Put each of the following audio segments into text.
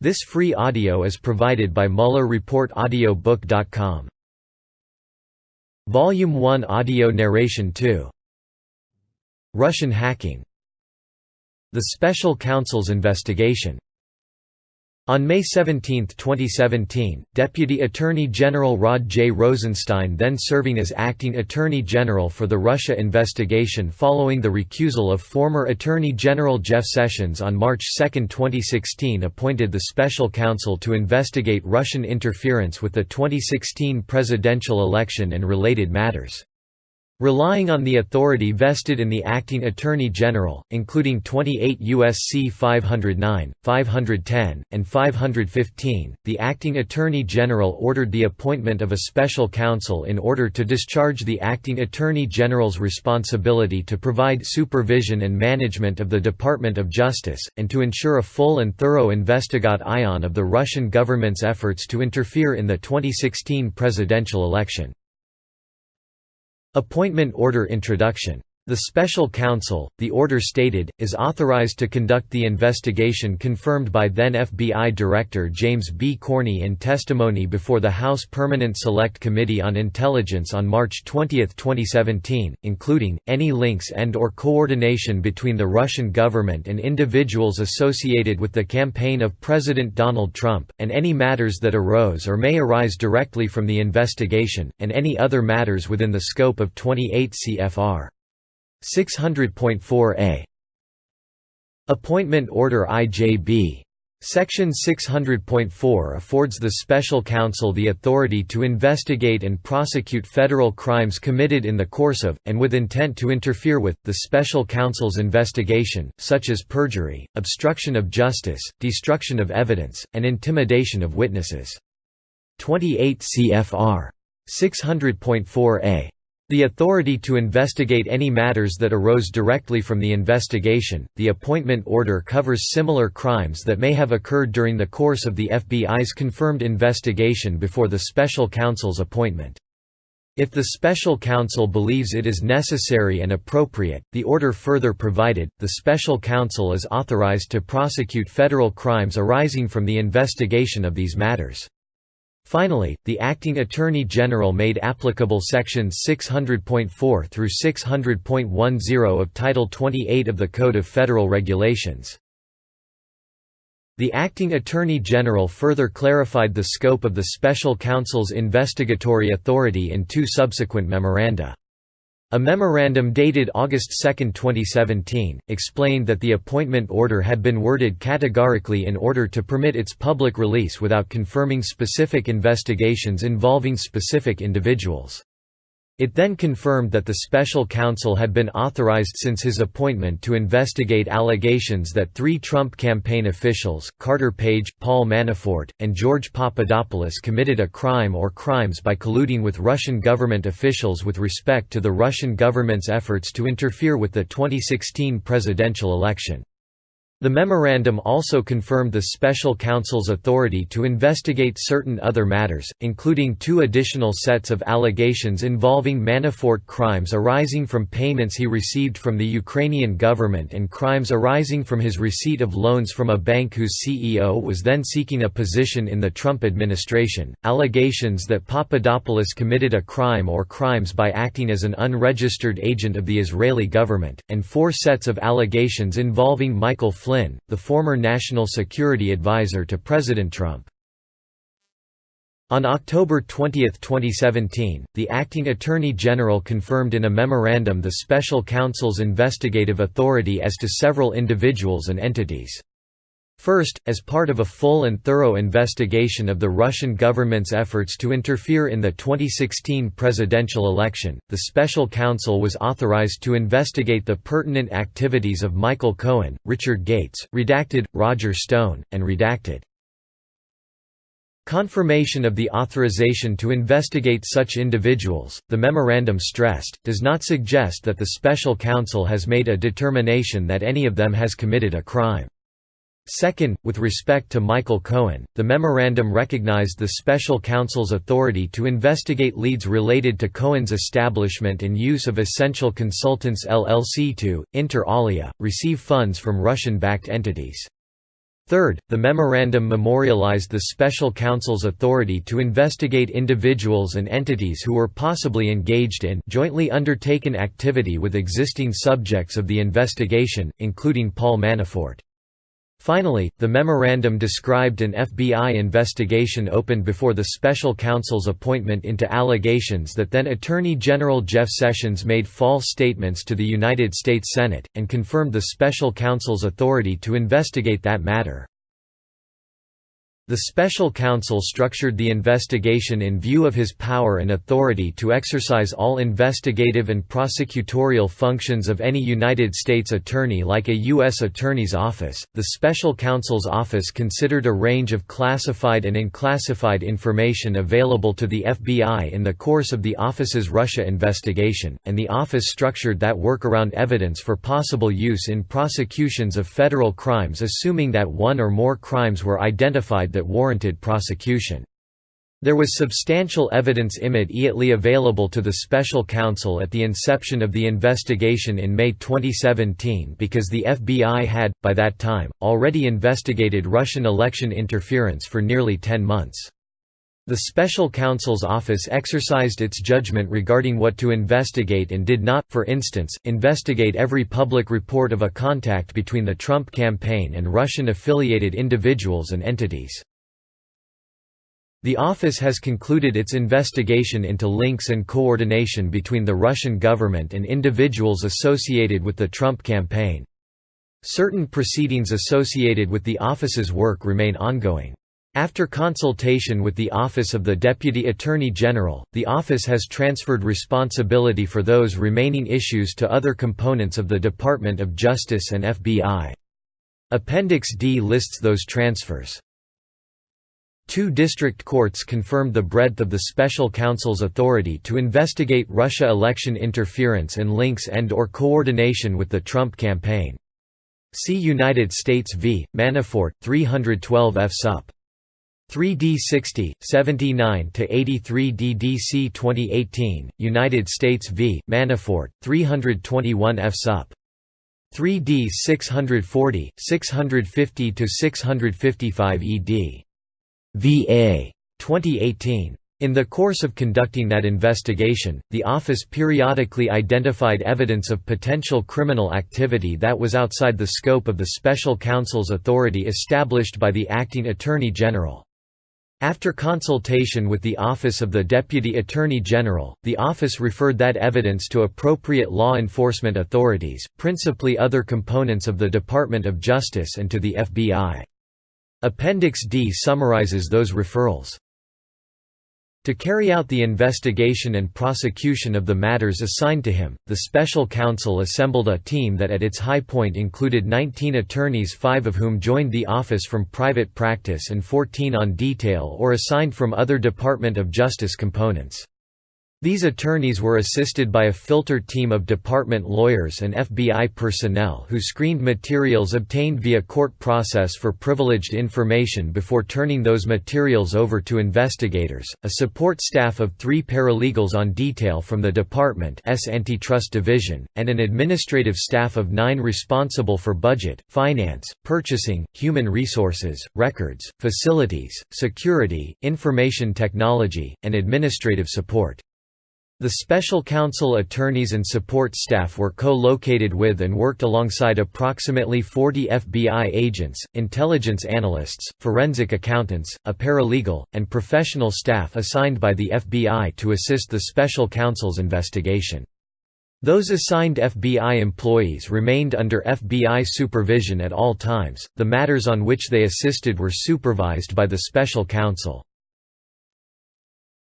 This free audio is provided by Mueller Report audiobook.com. Volume 1 Audio Narration 2. Russian hacking. The Special Counsel's investigation. On May 17, 2017, Deputy Attorney General Rod J. Rosenstein, then serving as Acting Attorney General for the Russia investigation following the recusal of former Attorney General Jeff Sessions on March 2, 2016, appointed the Special Counsel to investigate Russian interference with the 2016 presidential election and related matters. Relying on the authority vested in the Acting Attorney General, including 28 U.S.C. 509, 510, and 515, the Acting Attorney General ordered the appointment of a special counsel in order to discharge the Acting Attorney General's responsibility to provide supervision and management of the Department of Justice, and to ensure a full and thorough investigation of the Russian government's efforts to interfere in the 2016 presidential election. Appointment Order Introduction. The Special Counsel, the order stated, is authorized to conduct the investigation confirmed by then FBI Director James B. Corney in testimony before the House Permanent Select Committee on Intelligence on March 20, 2017, including, any links and/or coordination between the Russian government and individuals associated with the campaign of President Donald Trump, and any matters that arose or may arise directly from the investigation, and any other matters within the scope of 28 CFR. 600.4a. Appointment Order IJB. Section 600.4 affords the Special Counsel the authority to investigate and prosecute federal crimes committed in the course of, and with intent to interfere with, the Special Counsel's investigation, such as perjury, obstruction of justice, destruction of evidence, and intimidation of witnesses. 28 CFR. 600.4a. The authority to investigate any matters that arose directly from the investigation. The appointment order covers similar crimes that may have occurred during the course of the FBI's confirmed investigation before the Special Counsel's appointment. If the Special Counsel believes it is necessary and appropriate, the order further provided, the Special Counsel is authorized to prosecute federal crimes arising from the investigation of these matters. Finally, the Acting Attorney General made applicable Sections 600.4 through 600.10 of Title 28 of the Code of Federal Regulations. The Acting Attorney General further clarified the scope of the Special Counsel's investigatory authority in two subsequent memoranda. A memorandum dated August 2, 2017, explained that the appointment order had been worded categorically in order to permit its public release without confirming specific investigations involving specific individuals. It then confirmed that the Special Counsel had been authorized since his appointment to investigate allegations that three Trump campaign officials, Carter Page, Paul Manafort, and George Papadopoulos, committed a crime or crimes by colluding with Russian government officials with respect to the Russian government's efforts to interfere with the 2016 presidential election. The memorandum also confirmed the Special Counsel's authority to investigate certain other matters, including two additional sets of allegations involving Manafort crimes arising from payments he received from the Ukrainian government and crimes arising from his receipt of loans from a bank whose CEO was then seeking a position in the Trump administration, allegations that Papadopoulos committed a crime or crimes by acting as an unregistered agent of the Israeli government, and four sets of allegations involving Michael Flynn, the former National Security Advisor to President Trump. On October 20, 2017, the Acting Attorney General confirmed in a memorandum the Special Counsel's investigative authority as to several individuals and entities. First, as part of a full and thorough investigation of the Russian government's efforts to interfere in the 2016 presidential election, the Special Counsel was authorized to investigate the pertinent activities of Michael Cohen, Richard Gates, redacted, Roger Stone, and redacted. Confirmation of the authorization to investigate such individuals, the memorandum stressed, does not suggest that the Special Counsel has made a determination that any of them has committed a crime. Second, with respect to Michael Cohen, the memorandum recognized the Special Counsel's authority to investigate leads related to Cohen's establishment and use of Essential Consultants LLC to, inter alia, receive funds from Russian-backed entities. Third, the memorandum memorialized the special counsel's authority to investigate individuals and entities who were possibly engaged in jointly undertaken activity with existing subjects of the investigation, including Paul Manafort. Finally, the memorandum described an FBI investigation opened before the special counsel's appointment into allegations that then Attorney General Jeff Sessions made false statements to the United States Senate, and confirmed the special counsel's authority to investigate that matter. The special counsel structured the investigation in view of his power and authority to exercise all investigative and prosecutorial functions of any United States attorney like a U.S. Attorney's Office. The special counsel's office considered a range of classified and unclassified information available to the FBI in the course of the office's Russia investigation, and the office structured that work around evidence for possible use in prosecutions of federal crimes, assuming that one or more crimes were identified that warranted prosecution. There was substantial evidence immediately available to the special counsel at the inception of the investigation in May 2017 because the FBI had, by that time, already investigated Russian election interference for nearly 10 months. The special counsel's office exercised its judgment regarding what to investigate and did not, for instance, investigate every public report of a contact between the Trump campaign and Russian-affiliated individuals and entities. The office has concluded its investigation into links and coordination between the Russian government and individuals associated with the Trump campaign. Certain proceedings associated with the office's work remain ongoing. After consultation with the Office of the Deputy Attorney General, the office has transferred responsibility for those remaining issues to other components of the Department of Justice and FBI. Appendix D lists those transfers. 2 district courts confirmed the breadth of the special counsel's authority to investigate Russia election interference and links and/or coordination with the Trump campaign. See United States v. Manafort, 312 F. Sup. 3D 60, 79–83 DDC 2018, United States v. Manafort, 321 F. Sup. 3D 640, 650–655 ed. VA 2018. In the course of conducting that investigation, the office periodically identified evidence of potential criminal activity that was outside the scope of the special counsel's authority established by the acting Attorney General. After consultation with the Office of the Deputy Attorney General, the office referred that evidence to appropriate law enforcement authorities, principally other components of the Department of Justice, and to the FBI. Appendix D summarizes those referrals. To carry out the investigation and prosecution of the matters assigned to him, the special counsel assembled a team that at its high point included 19 attorneys, 5 of whom joined the office from private practice and 14 on detail or assigned from other Department of Justice components. These attorneys were assisted by a filtered team of department lawyers and FBI personnel who screened materials obtained via court process for privileged information before turning those materials over to investigators, a support staff of 3 paralegals on detail from the department's antitrust division, and an administrative staff of 9 responsible for budget, finance, purchasing, human resources, records, facilities, security, information technology, and administrative support. The special counsel attorneys and support staff were co-located with and worked alongside approximately 40 FBI agents, intelligence analysts, forensic accountants, a paralegal, and professional staff assigned by the FBI to assist the special counsel's investigation. Those assigned FBI employees remained under FBI supervision at all times. The matters on which they assisted were supervised by the special counsel.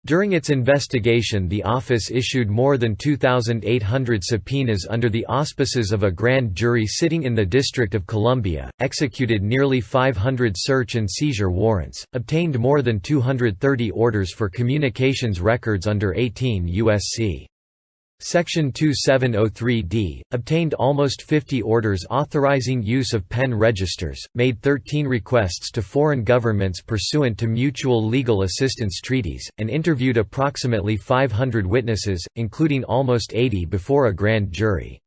During its investigation, the office issued more than 2,800 subpoenas under the auspices of a grand jury sitting in the District of Columbia, executed nearly 500 search and seizure warrants, obtained more than 230 orders for communications records under 18 U.S.C. Section 2703D, obtained almost 50 orders authorizing use of pen registers, made 13 requests to foreign governments pursuant to mutual legal assistance treaties, and interviewed approximately 500 witnesses, including almost 80 before a grand jury.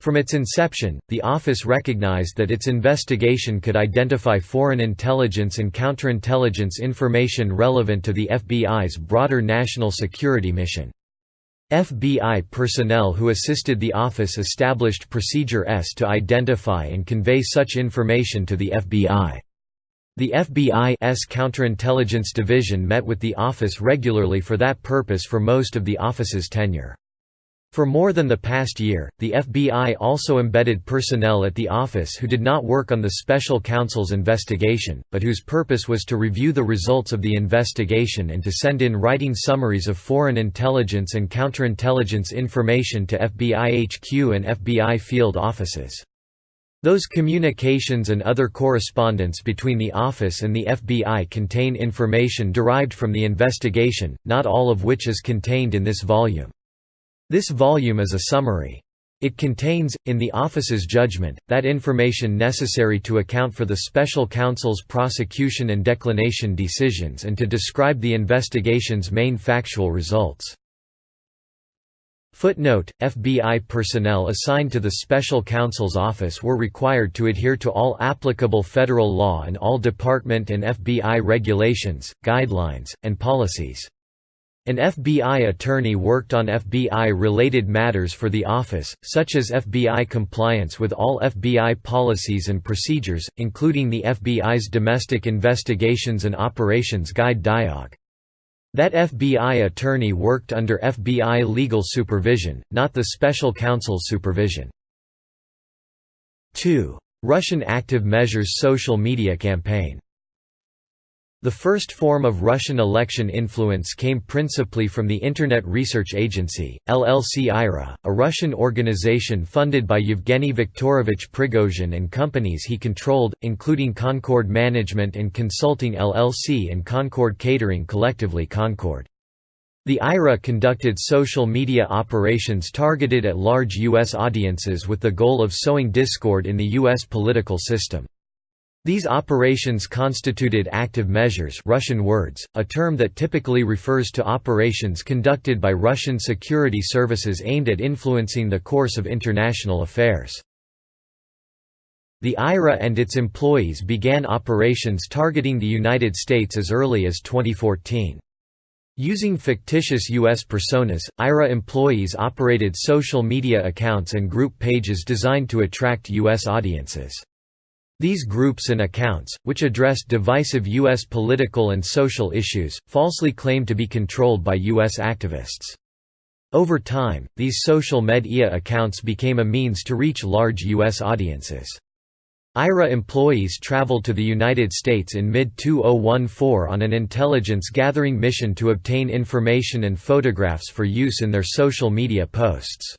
From its inception, the office recognized that its investigation could identify foreign intelligence and counterintelligence information relevant to the FBI's broader national security mission. FBI personnel who assisted the office established Procedure S to identify and convey such information to the FBI. The FBI's Counterintelligence Division met with the office regularly for that purpose for most of the office's tenure. For more than the past year, the FBI also embedded personnel at the office who did not work on the special counsel's investigation, but whose purpose was to review the results of the investigation and to send in writing summaries of foreign intelligence and counterintelligence information to FBI HQ and FBI field offices. Those communications and other correspondence between the office and the FBI contain information derived from the investigation, not all of which is contained in this volume. This volume is a summary. It contains, in the office's judgment, that information necessary to account for the special counsel's prosecution and declination decisions and to describe the investigation's main factual results. Footnote: FBI personnel assigned to the special counsel's office were required to adhere to all applicable federal law and all department and FBI regulations, guidelines, and policies. An FBI attorney worked on FBI-related matters for the office, such as FBI compliance with all FBI policies and procedures, including the FBI's Domestic Investigations and Operations Guide Diog. That FBI attorney worked under FBI legal supervision, not the special counsel's supervision. 2. Russian Active Measures social media campaign. The first form of Russian election influence came principally from the Internet Research Agency, LLC IRA, a Russian organization funded by Yevgeny Viktorovich Prigozhin and companies he controlled, including Concord Management and Consulting LLC and Concord Catering, collectively Concord. The IRA conducted social media operations targeted at large U.S. audiences with the goal of sowing discord in the U.S. political system. These operations constituted active measures, Russian words, a term that typically refers to operations conducted by Russian security services aimed at influencing the course of international affairs. The IRA and its employees began operations targeting the United States as early as 2014. Using fictitious U.S. personas, IRA employees operated social media accounts and group pages designed to attract U.S. audiences. These groups and accounts, which addressed divisive U.S. political and social issues, falsely claimed to be controlled by U.S. activists. Over time, these social media accounts became a means to reach large U.S. audiences. IRA employees traveled to the United States in mid-2014 on an intelligence-gathering mission to obtain information and photographs for use in their social media posts.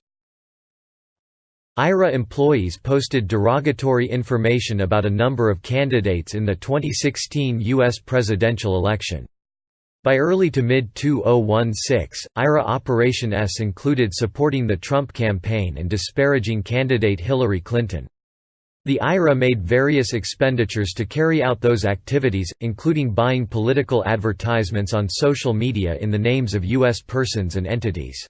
IRA employees posted derogatory information about a number of candidates in the 2016 U.S. presidential election. By early to mid-2016, IRA Operation S included supporting the Trump campaign and disparaging candidate Hillary Clinton. The IRA made various expenditures to carry out those activities, including buying political advertisements on social media in the names of U.S. persons and entities.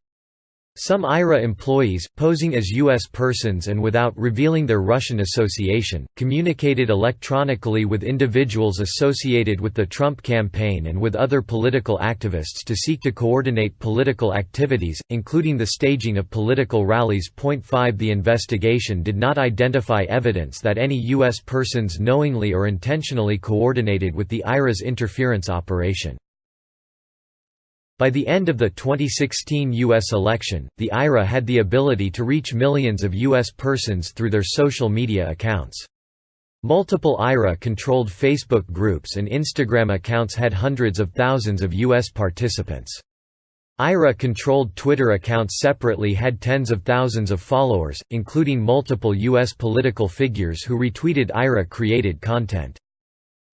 Some IRA employees, posing as U.S. persons and without revealing their Russian association, communicated electronically with individuals associated with the Trump campaign and with other political activists to seek to coordinate political activities, including the staging of political rallies. 5 The investigation did not identify evidence that any U.S. persons knowingly or intentionally coordinated with the IRA's interference operation. By the end of the 2016 U.S. election, the IRA had the ability to reach millions of U.S. persons through their social media accounts. Multiple IRA-controlled Facebook groups and Instagram accounts had hundreds of thousands of U.S. participants. IRA-controlled Twitter accounts separately had tens of thousands of followers, including multiple U.S. political figures who retweeted IRA-created content.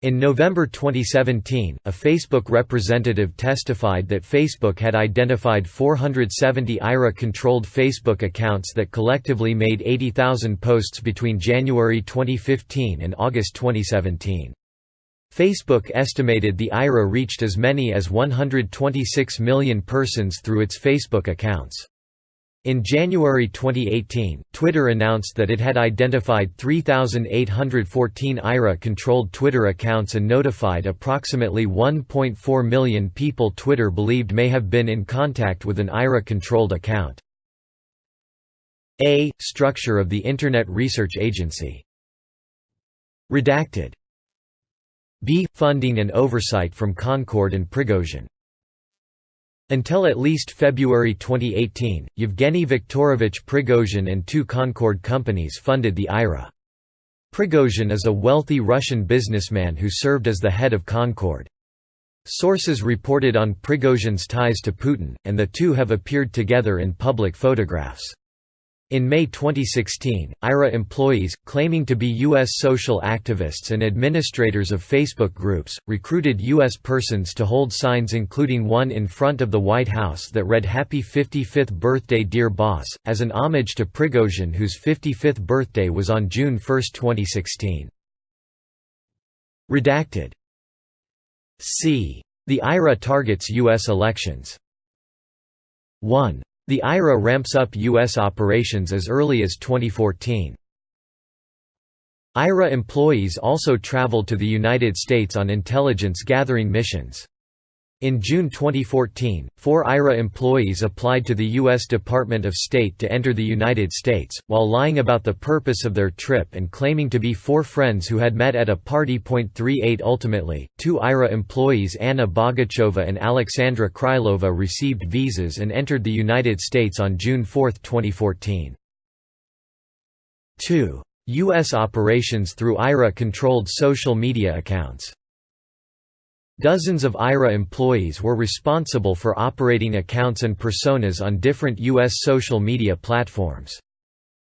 In November 2017, a Facebook representative testified that Facebook had identified 470 IRA-controlled Facebook accounts that collectively made 80,000 posts between January 2015 and August 2017. Facebook estimated the IRA reached as many as 126 million persons through its Facebook accounts. In January 2018, Twitter announced that it had identified 3,814 IRA-controlled Twitter accounts and notified approximately 1.4 million people Twitter believed may have been in contact with an IRA-controlled account. A. Structure of the Internet Research Agency. Redacted. B. Funding and oversight from Concord and Prigozhin. Until at least February 2018, Yevgeny Viktorovich Prigozhin and two Concord companies funded the IRA. Prigozhin is a wealthy Russian businessman who served as the head of Concord. Sources reported on Prigozhin's ties to Putin, and the two have appeared together in public photographs. In May 2016, IRA employees, claiming to be U.S. social activists and administrators of Facebook groups, recruited U.S. persons to hold signs including one in front of the White House that read "Happy 55th Birthday Dear Boss," as an homage to Prigozhin, whose 55th birthday was on June 1, 2016. Redacted. C. The IRA targets U.S. elections. 1. The IRA ramps up U.S. operations as early as 2014. IRA employees also traveled to the United States on intelligence-gathering missions. In June 2014, 4 IRA employees applied to the U.S. Department of State to enter the United States, while lying about the purpose of their trip and claiming to be 4 friends who had met at a party. 38 Ultimately, 2 IRA employees, Anna Bogachova and Alexandra Krylova, received visas and entered the United States on June 4, 2014. 2. U.S. operations through IRA-controlled social media accounts. Dozens of IRA employees were responsible for operating accounts and personas on different U.S. social media platforms.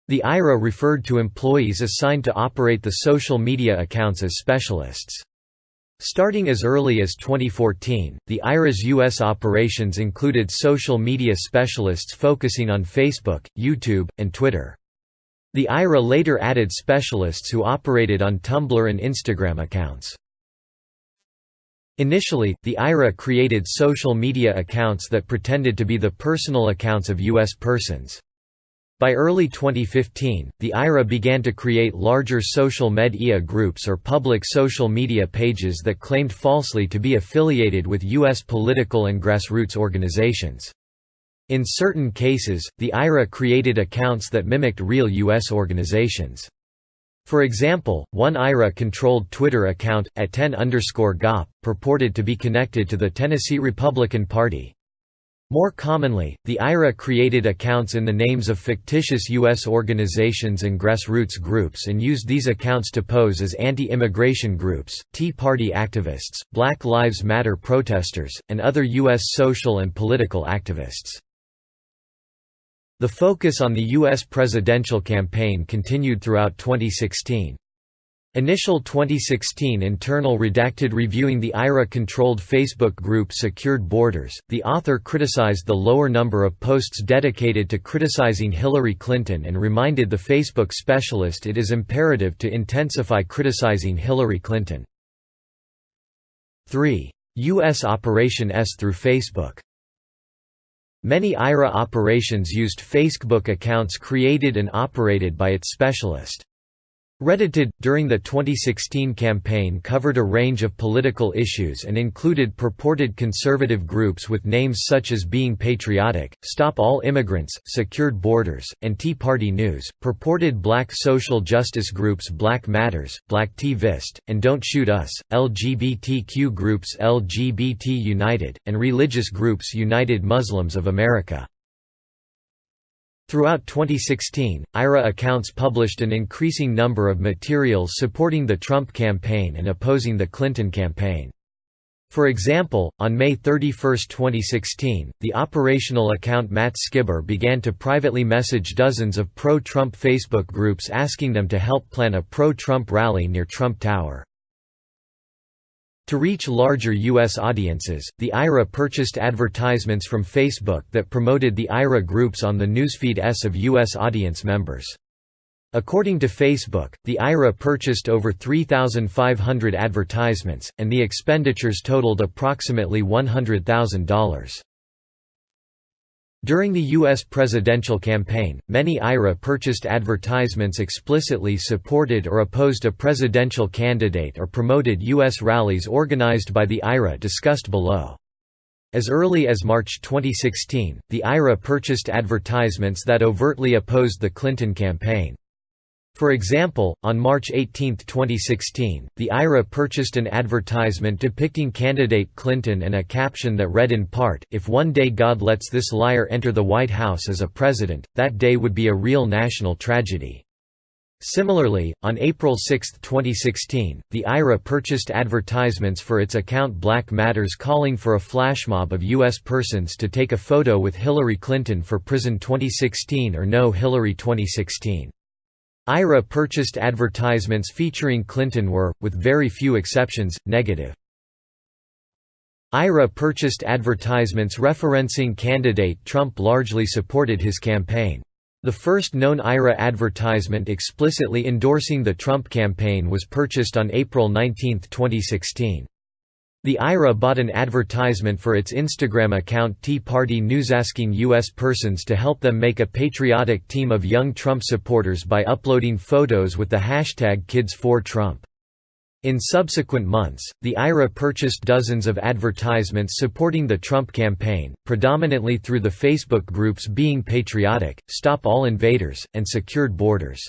The IRA referred to employees assigned to operate the social media accounts as specialists. Starting as early as 2014, the IRA's U.S. operations included social media specialists focusing on Facebook, YouTube, and Twitter. The IRA later added specialists who operated on Tumblr and Instagram accounts. Initially, the IRA created social media accounts that pretended to be the personal accounts of U.S. persons. By early 2015, the IRA began to create larger social media groups or public social media pages that claimed falsely to be affiliated with U.S. political and grassroots organizations. In certain cases, the IRA created accounts that mimicked real U.S. organizations. For example, one IRA-controlled Twitter account, @10_GOP, purported to be connected to the Tennessee Republican Party. More commonly, the IRA created accounts in the names of fictitious U.S. organizations and grassroots groups and used these accounts to pose as anti-immigration groups, Tea Party activists, Black Lives Matter protesters, and other U.S. social and political activists. The focus on the U.S. presidential campaign continued throughout 2016. Initial 2016 internal redacted reviewing the IRA-controlled Facebook group Secured Borders, the author criticized the lower number of posts dedicated to criticizing Hillary Clinton and reminded the Facebook specialist it is imperative to intensify criticizing Hillary Clinton. 3. U.S. Operation S through Facebook. Many IRA operations used Facebook accounts created and operated by its specialist. Reddited, during the 2016 campaign, covered a range of political issues and included purported conservative groups with names such as Being Patriotic, Stop All Immigrants, Secured Borders, and Tea Party News, purported black social justice groups Black Matters, Black Tivist, and Don't Shoot Us, LGBTQ groups LGBT United, and religious groups United Muslims of America. Throughout 2016, IRA accounts published an increasing number of materials supporting the Trump campaign and opposing the Clinton campaign. For example, on May 31, 2016, the operational account Matt Skibber began to privately message dozens of pro-Trump Facebook groups asking them to help plan a pro-Trump rally near Trump Tower. To reach larger U.S. audiences, the IRA purchased advertisements from Facebook that promoted the IRA groups on the newsfeed of U.S. audience members. According to Facebook, the IRA purchased over 3,500 advertisements, and the expenditures totaled approximately $100,000. During the U.S. presidential campaign, many IRA-purchased advertisements explicitly supported or opposed a presidential candidate or promoted U.S. rallies organized by the IRA discussed below. As early as March 2016, the IRA purchased advertisements that overtly opposed the Clinton campaign. For example, on March 18, 2016, the IRA purchased an advertisement depicting candidate Clinton and a caption that read in part, "If one day God lets this liar enter the White House as a president, that day would be a real national tragedy." Similarly, on April 6, 2016, the IRA purchased advertisements for its account Black Matters calling for a flashmob of U.S. persons to take a photo with Hillary Clinton for Prison 2016 or No Hillary 2016. IRA purchased advertisements featuring Clinton were, with very few exceptions, negative. IRA purchased advertisements referencing candidate Trump largely supported his campaign. The first known IRA advertisement explicitly endorsing the Trump campaign was purchased on April 19, 2016. The IRA bought an advertisement for its Instagram account Tea Party News asking U.S. persons to help them make a patriotic team of young Trump supporters by uploading photos with the hashtag #KidsForTrump. In subsequent months, the IRA purchased dozens of advertisements supporting the Trump campaign, predominantly through the Facebook groups Being Patriotic, Stop All Invaders, and Secured Borders.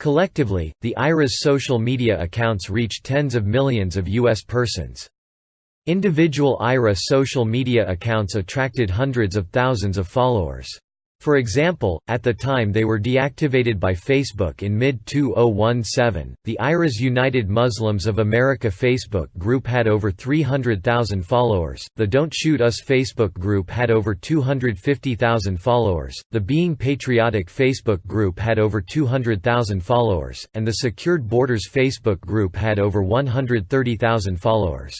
Collectively, the IRA's social media accounts reached tens of millions of U.S. persons. Individual IRA social media accounts attracted hundreds of thousands of followers. For example, at the time they were deactivated by Facebook in mid-2017, the IRA's United Muslims of America Facebook group had over 300,000 followers, the Don't Shoot Us Facebook group had over 250,000 followers, the Being Patriotic Facebook group had over 200,000 followers, and the Secured Borders Facebook group had over 130,000 followers.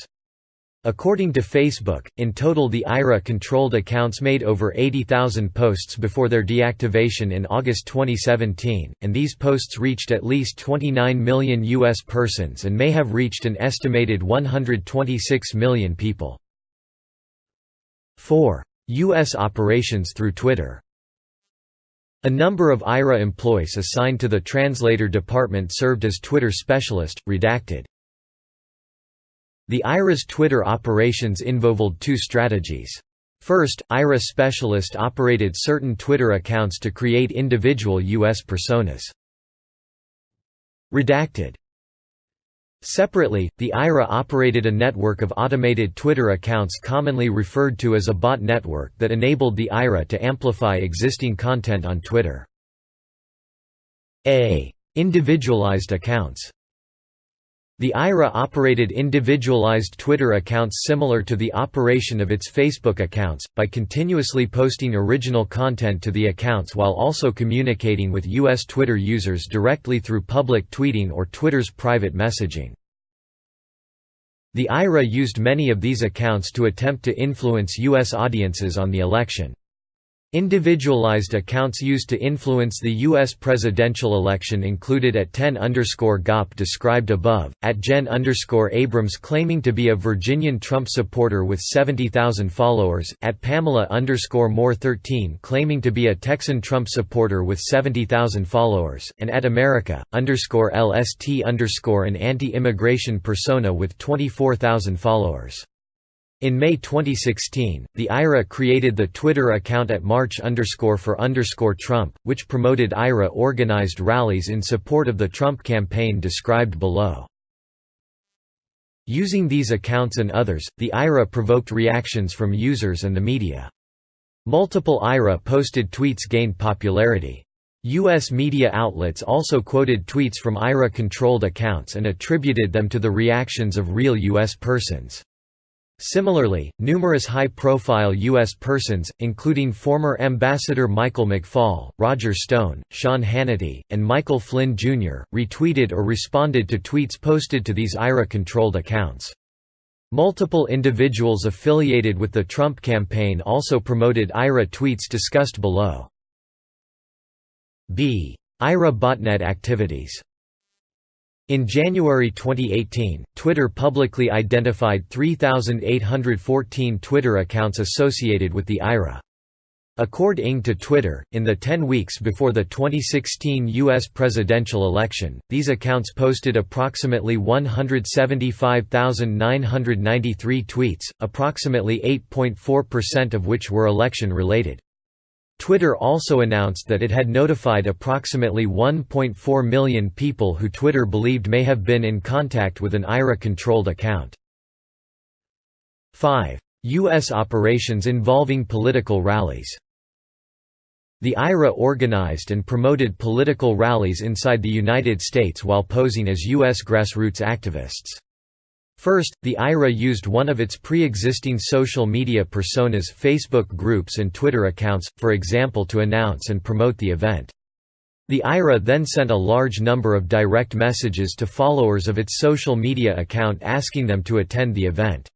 According to Facebook, in total the IRA-controlled accounts made over 80,000 posts before their deactivation in August 2017, and these posts reached at least 29 million U.S. persons and may have reached an estimated 126 million people. 4. U.S. operations through Twitter. A number of IRA employees assigned to the translator department served as Twitter specialist, redacted. The IRA's Twitter operations involved two strategies. First, IRA specialists operated certain Twitter accounts to create individual U.S. personas. Redacted. Separately, the IRA operated a network of automated Twitter accounts commonly referred to as a bot network that enabled the IRA to amplify existing content on Twitter. Individualized accounts. The IRA operated individualized Twitter accounts similar to the operation of its Facebook accounts, by continuously posting original content to the accounts while also communicating with U.S. Twitter users directly through public tweeting or Twitter's private messaging. The IRA used many of these accounts to attempt to influence U.S. audiences on the election. Individualized accounts used to influence the U.S. presidential election included at 10_GOP described above, at Jen_Abrams claiming to be a Virginian Trump supporter with 70,000 followers, at Pamela_Moore 13 claiming to be a Texan Trump supporter with 70,000 followers, and at America_LST_ an anti-immigration persona with 24,000 followers. In May 2016, the IRA created the Twitter account at March_for_Trump, which promoted IRA-organized rallies in support of the Trump campaign described below. Using these accounts and others, the IRA provoked reactions from users and the media. Multiple IRA-posted tweets gained popularity. U.S. media outlets also quoted tweets from IRA-controlled accounts and attributed them to the reactions of real U.S. persons. Similarly, numerous high-profile U.S. persons, including former Ambassador Michael McFaul, Roger Stone, Sean Hannity, and Michael Flynn Jr., retweeted or responded to tweets posted to these IRA-controlled accounts. Multiple individuals affiliated with the Trump campaign also promoted IRA tweets discussed below. IRA botnet activities. In January 2018, Twitter publicly identified 3,814 Twitter accounts associated with the IRA. According to Twitter, in the 10 weeks before the 2016 U.S. presidential election, these accounts posted approximately 175,993 tweets, approximately 8.4% of which were election-related. Twitter also announced that it had notified approximately 1.4 million people who Twitter believed may have been in contact with an IRA-controlled account. 5. U.S. operations involving political rallies. The IRA organized and promoted political rallies inside the United States while posing as U.S. grassroots activists. First, the IRA used one of its pre-existing social media personas, Facebook groups and Twitter accounts, for example, to announce and promote the event. The IRA then sent a large number of direct messages to followers of its social media account asking them to attend the event.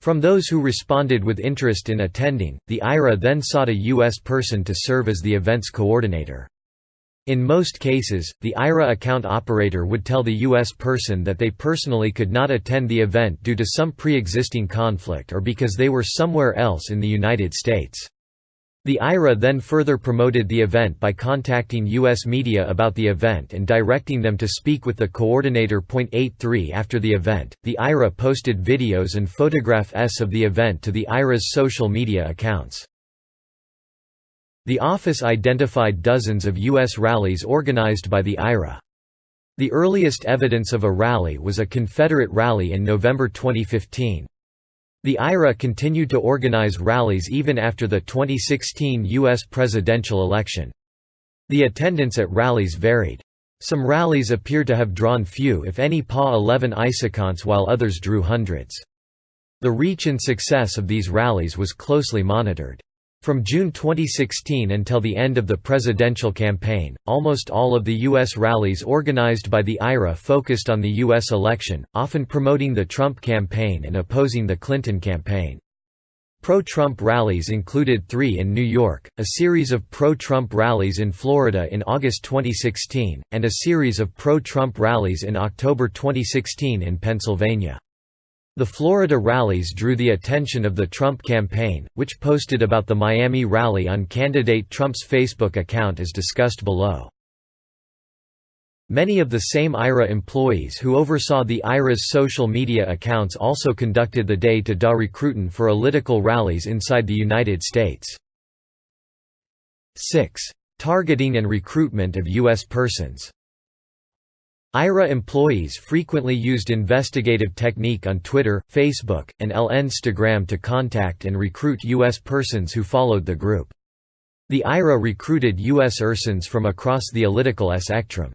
From those who responded with interest in attending, the IRA then sought a U.S. person to serve as the event's coordinator. In most cases, the IRA account operator would tell the U.S. person that they personally could not attend the event due to some pre-existing conflict or because they were somewhere else in the United States. The IRA then further promoted the event by contacting U.S. media about the event and directing them to speak with the coordinator. 83 After the event, the IRA posted videos and photographs of the event to the IRA's social media accounts. The office identified dozens of U.S. rallies organized by the IRA. The earliest evidence of a rally was a Confederate rally in November 2015. The IRA continued to organize rallies even after the 2016 U.S. presidential election. The attendance at rallies varied. Some rallies appear to have drawn few if any PA 11 isoconts while others drew hundreds. The reach and success of these rallies was closely monitored. From June 2016 until the end of the presidential campaign, almost all of the U.S. rallies organized by the IRA focused on the U.S. election, often promoting the Trump campaign and opposing the Clinton campaign. Pro-Trump rallies included 3 in New York, a series of pro-Trump rallies in Florida in August 2016, and a series of pro-Trump rallies in October 2016 in Pennsylvania. The Florida rallies drew the attention of the Trump campaign, which posted about the Miami rally on candidate Trump's Facebook account as discussed below. Many of the same IRA employees who oversaw the IRA's social media accounts also conducted the day-to-day recruiting for political rallies inside the United States. 6. Targeting and recruitment of U.S. persons. IRA employees frequently used investigative technique on Twitter, Facebook, and Instagram to contact and recruit U.S. persons who followed the group. The IRA recruited U.S. persons from across the political spectrum.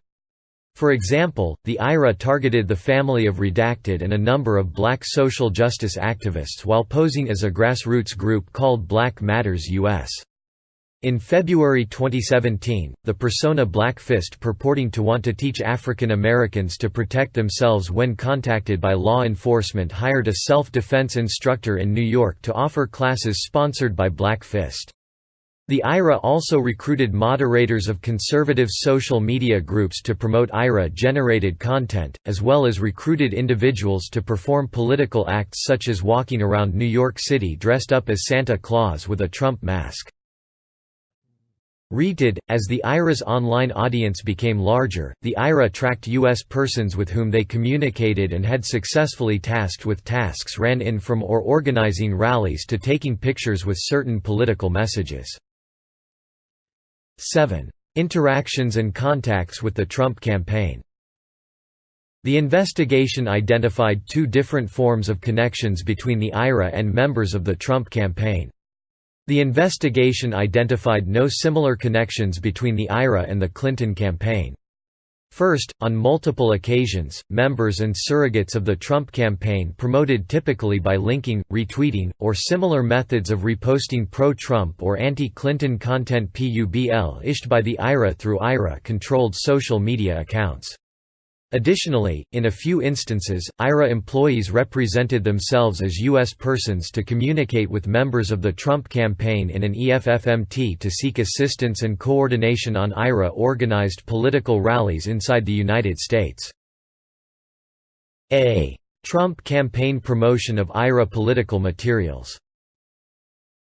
For example, the IRA targeted the family of Redacted and a number of black social justice activists while posing as a grassroots group called Black Matters US. In February 2017, the persona Black Fist purporting to want to teach African Americans to protect themselves when contacted by law enforcement hired a self-defense instructor in New York to offer classes sponsored by Black Fist. The IRA also recruited moderators of conservative social media groups to promote IRA-generated content, as well as recruited individuals to perform political acts such as walking around New York City dressed up as Santa Claus with a Trump mask. As the IRA's online audience became larger, the IRA tracked U.S. persons with whom they communicated and had successfully tasked with tasks ran in from or organizing rallies to taking pictures with certain political messages. 7. Interactions and contacts with the Trump campaign. The investigation identified 2 different forms of connections between the IRA and members of the Trump campaign. The investigation identified no similar connections between the IRA and the Clinton campaign. First, on multiple occasions, members and surrogates of the Trump campaign promoted typically by linking, retweeting, or similar methods of reposting pro-Trump or anti-Clinton content published by the IRA through IRA-controlled social media accounts. Additionally, in a few instances, IRA employees represented themselves as U.S. persons to communicate with members of the Trump campaign in an EFFMT to seek assistance and coordination on IRA-organized political rallies inside the United States. A. Trump campaign promotion of IRA political materials.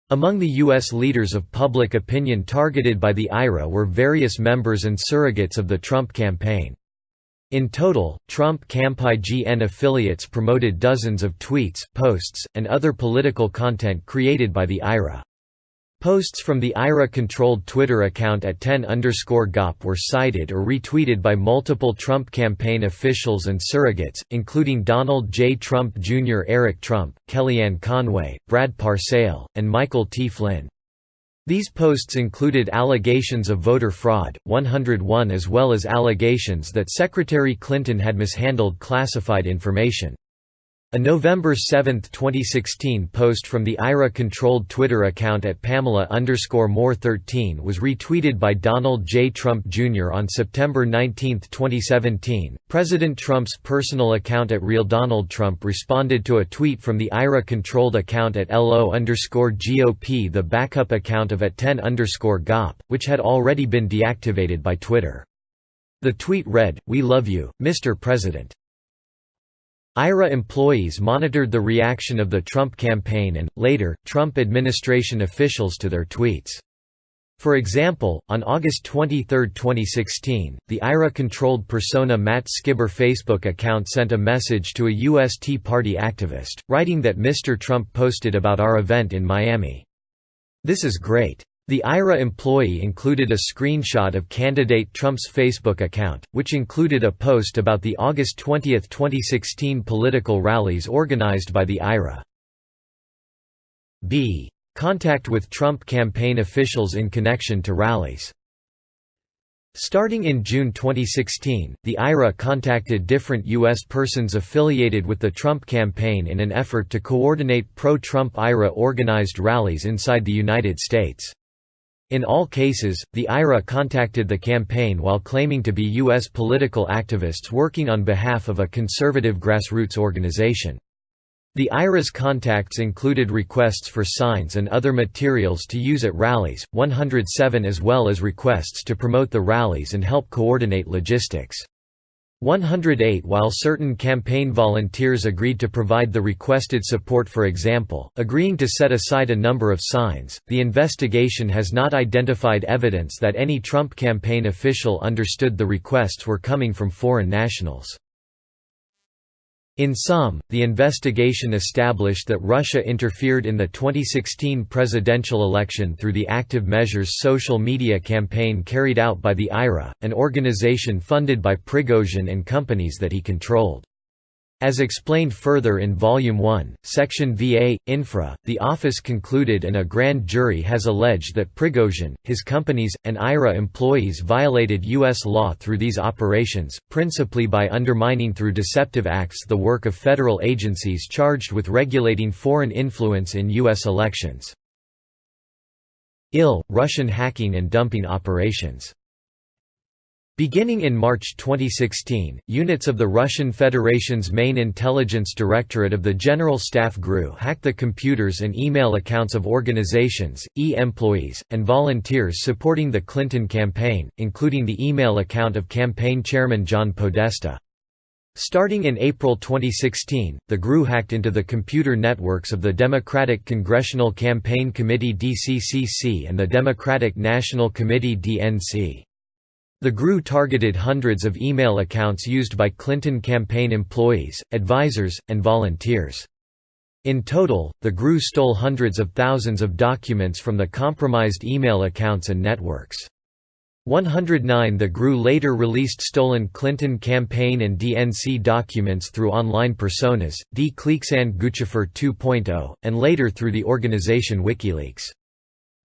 Among the U.S. leaders of public opinion targeted by the IRA were various members and surrogates of the Trump campaign. In total, Trump CampaiGN affiliates promoted dozens of tweets, posts, and other political content created by the IRA. Posts from the IRA-controlled Twitter account at 10_GOP were cited or retweeted by multiple Trump campaign officials and surrogates, including Donald J. Trump Jr., Eric Trump, Kellyanne Conway, Brad Parscale, and Michael T. Flynn. These posts included allegations of voter fraud, 101, as well as allegations that Secretary Clinton had mishandled classified information. A November 7, 2016 post from the IRA-controlled Twitter account at Pamela_Moore13 was retweeted by Donald J. Trump Jr. on September 19, 2017. President Trump's personal account at RealDonaldTrump responded to a tweet from the IRA-controlled account at LO_GOP, the backup account of at 10_GOP, which had already been deactivated by Twitter. The tweet read, "We love you, Mr. President." IRA employees monitored the reaction of the Trump campaign and, later, Trump administration officials to their tweets. For example, on August 23, 2016, the IRA-controlled persona Matt Skibber Facebook account sent a message to a U.S. Tea Party activist, writing that Mr. Trump posted about our event in Miami. "This is great." The IRA employee included a screenshot of candidate Trump's Facebook account, which included a post about the August 20, 2016 political rallies organized by the IRA. B. Contact with Trump campaign officials in connection to rallies. Starting in June 2016, the IRA contacted different U.S. persons affiliated with the Trump campaign in an effort to coordinate pro-Trump IRA-organized rallies inside the United States. In all cases, the IRA contacted the campaign while claiming to be U.S. political activists working on behalf of a conservative grassroots organization. The IRA's contacts included requests for signs and other materials to use at rallies, 107, as well as requests to promote the rallies and help coordinate logistics. 108. While certain campaign volunteers agreed to provide the requested support, for example, agreeing to set aside a number of signs, the investigation has not identified evidence that any Trump campaign official understood the requests were coming from foreign nationals. In sum, the investigation established that Russia interfered in the 2016 presidential election through the Active Measures social media campaign carried out by the IRA, an organization funded by Prigozhin and companies that he controlled. As explained further in Volume 1, Section VA, Infra, the office concluded and a grand jury has alleged that Prigozhin, his companies, and IRA employees violated U.S. law through these operations, principally by undermining through deceptive acts the work of federal agencies charged with regulating foreign influence in U.S. elections. Russian hacking and dumping operations. Beginning in March 2016, units of the Russian Federation's main intelligence directorate of the General Staff GRU hacked the computers and email accounts of organizations, employees, and volunteers supporting the Clinton campaign, including the email account of campaign chairman John Podesta. Starting in April 2016, the GRU hacked into the computer networks of the Democratic Congressional Campaign Committee (DCCC) and the Democratic National Committee (DNC). The GRU targeted hundreds of email accounts used by Clinton campaign employees, advisors, and volunteers. In total, the GRU stole hundreds of thousands of documents from the compromised email accounts and networks. 109. The GRU later released stolen Clinton campaign and DNC documents through online personas, DCLeaks and Guccifer 2.0, and later through the organization WikiLeaks.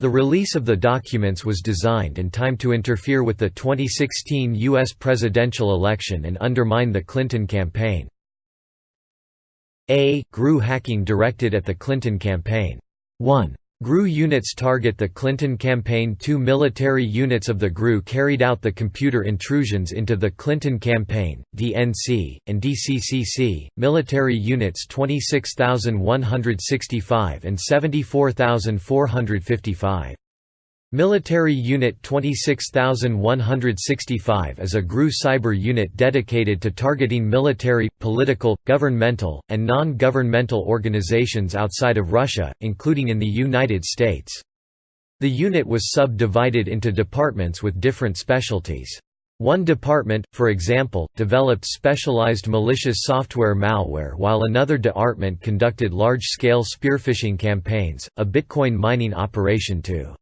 The release of the documents was designed and timed to interfere with the 2016 U.S. presidential election and undermine the Clinton campaign. GRU hacking directed at the Clinton campaign. 1. GRU units target the Clinton campaign. 2. Military units of the GRU carried out the computer intrusions into the Clinton campaign, DNC, and DCCC. Military units 26,165 and 74,455. Military Unit 26165 is a GRU cyber unit dedicated to targeting military, political, governmental, and non-governmental organizations outside of Russia, including in the United States. The unit was subdivided into departments with different specialties. One department, for example, developed specialized malicious software malware, while another department conducted large-scale spearphishing campaigns, a Bitcoin mining operation to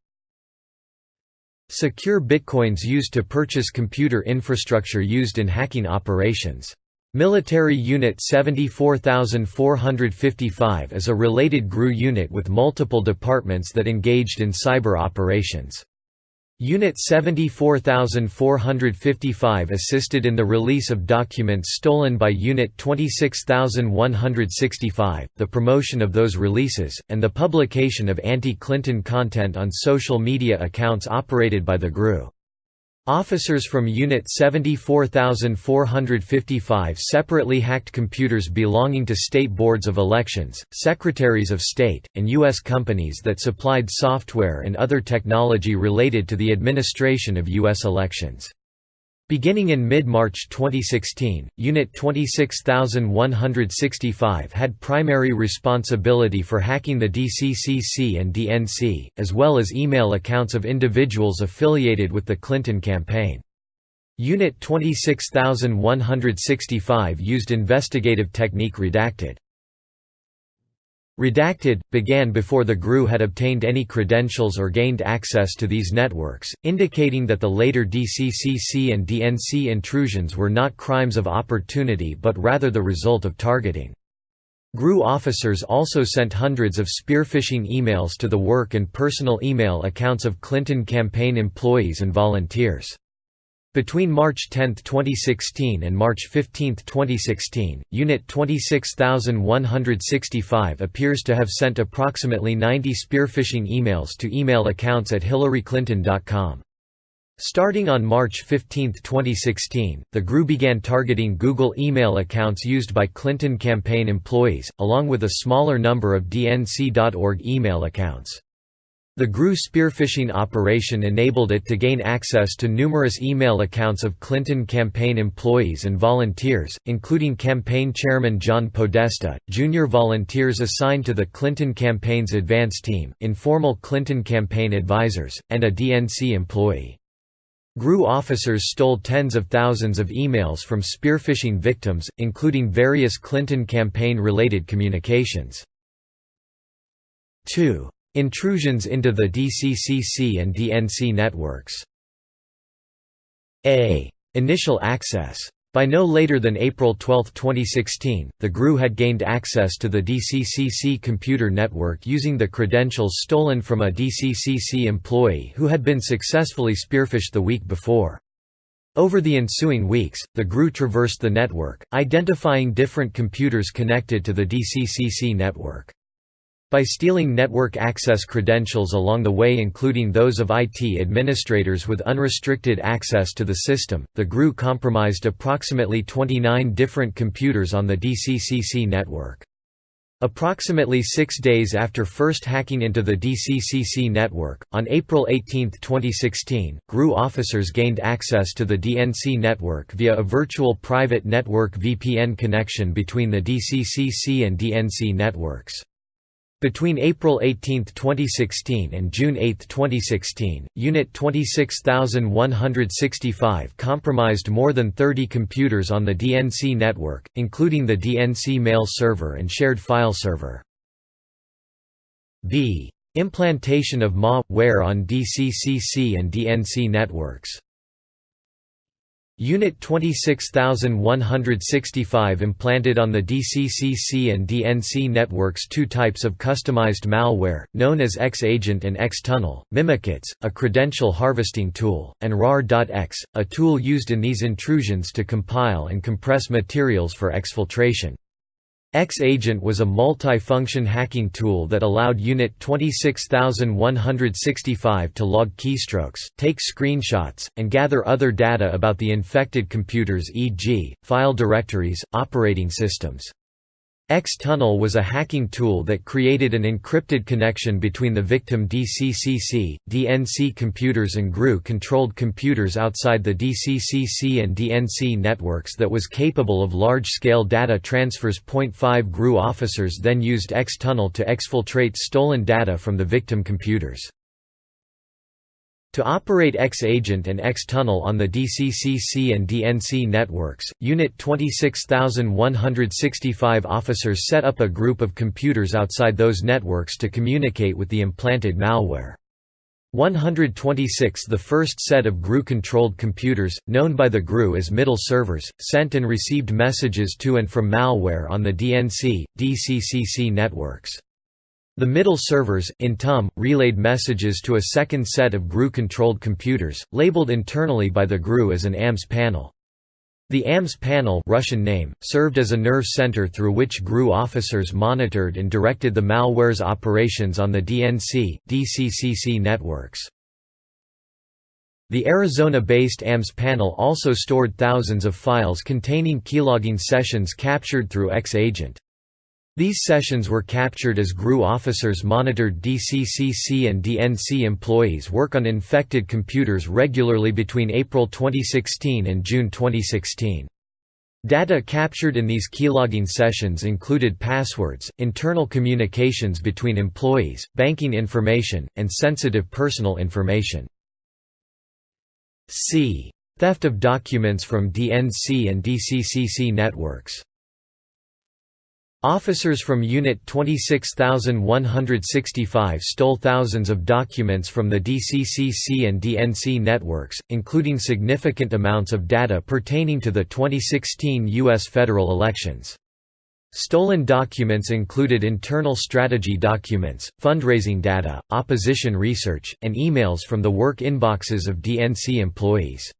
secure bitcoins used to purchase computer infrastructure used in hacking operations. Military Unit 74455 is a related GRU unit with multiple departments that engaged in cyber operations. Unit 74455 assisted in the release of documents stolen by Unit 26165, the promotion of those releases, and the publication of anti-Clinton content on social media accounts operated by the GRU. Officers from Unit 74455 separately hacked computers belonging to state boards of elections, secretaries of state, and U.S. companies that supplied software and other technology related to the administration of U.S. elections. Beginning in mid-March 2016, Unit 26165 had primary responsibility for hacking the DCCC and DNC, as well as email accounts of individuals affiliated with the Clinton campaign. Unit 26165 used investigative technique Redacted. Redacted began before the GRU had obtained any credentials or gained access to these networks, indicating that the later DCCC and DNC intrusions were not crimes of opportunity but rather the result of targeting. GRU officers also sent hundreds of spearphishing emails to the work and personal email accounts of Clinton campaign employees and volunteers. Between March 10, 2016 and March 15, 2016, Unit 26165 appears to have sent approximately 90 spearphishing emails to email accounts at hillaryclinton.com. Starting on March 15, 2016, the GRU began targeting Google email accounts used by Clinton campaign employees, along with a smaller number of DNC.org email accounts. The GRU spearphishing operation enabled it to gain access to numerous email accounts of Clinton campaign employees and volunteers, including campaign chairman John Podesta, junior volunteers assigned to the Clinton campaign's advance team, informal Clinton campaign advisors, and a DNC employee. GRU officers stole tens of thousands of emails from spearphishing victims, including various Clinton campaign-related communications. 2. Intrusions into the DCCC and DNC networks. A. Initial access. By no later than April 12, 2016, the GRU had gained access to the DCCC computer network using the credentials stolen from a DCCC employee who had been successfully spearphished the week before. Over the ensuing weeks, the GRU traversed the network, identifying different computers connected to the DCCC network. By stealing network access credentials along the way, including those of IT administrators with unrestricted access to the system, the GRU compromised approximately 29 different computers on the DCCC network. Approximately 6 days after first hacking into the DCCC network, on April 18, 2016, GRU officers gained access to the DNC network via a virtual private network VPN connection between the DCCC and DNC networks. Between April 18, 2016 and June 8, 2016, Unit 26165 compromised more than 30 computers on the DNC network, including the DNC mail server and shared file server. B. Implantation of malware on DCCC and DNC networks. Unit 26165 implanted on the DCCC and DNC networks two types of customized malware, known as X-Agent and X-Tunnel, Mimikits, a credential harvesting tool, and RAR.X, a tool used in these intrusions to compile and compress materials for exfiltration. X-Agent was a multi-function hacking tool that allowed Unit 26165 to log keystrokes, take screenshots, and gather other data about the infected computers, e.g., file directories, operating systems. X-tunnel was a hacking tool that created an encrypted connection between the victim DCCC, DNC computers and GRU-controlled computers outside the DCCC and DNC networks that was capable of large-scale data transfers. 5 GRU officers then used X-tunnel to exfiltrate stolen data from the victim computers. To operate X-agent and X-tunnel on the DCCC and DNC networks, Unit 26165 officers set up a group of computers outside those networks to communicate with the implanted malware. 126 The first set of GRU-controlled computers, known by the GRU as middle servers, sent and received messages to and from malware on the DNC, DCCC networks. The middle servers, in turn, relayed messages to a second set of GRU-controlled computers, labeled internally by the GRU as an AMS panel. The AMS panel, Russian name, served as a nerve center through which GRU officers monitored and directed the malware's operations on the DNC, DCCC networks. The Arizona-based AMS panel also stored thousands of files containing keylogging sessions captured through X-agent. These sessions were captured as GRU officers monitored DCCC and DNC employees' work on infected computers regularly between April 2016 and June 2016. Data captured in these keylogging sessions included passwords, internal communications between employees, banking information, and sensitive personal information. C. Theft of documents from DNC and DCCC networks. Officers from Unit 26165 stole thousands of documents from the DCCC and DNC networks, including significant amounts of data pertaining to the 2016 U.S. federal elections. Stolen documents included internal strategy documents, fundraising data, opposition research, and emails from the work inboxes of DNC employees.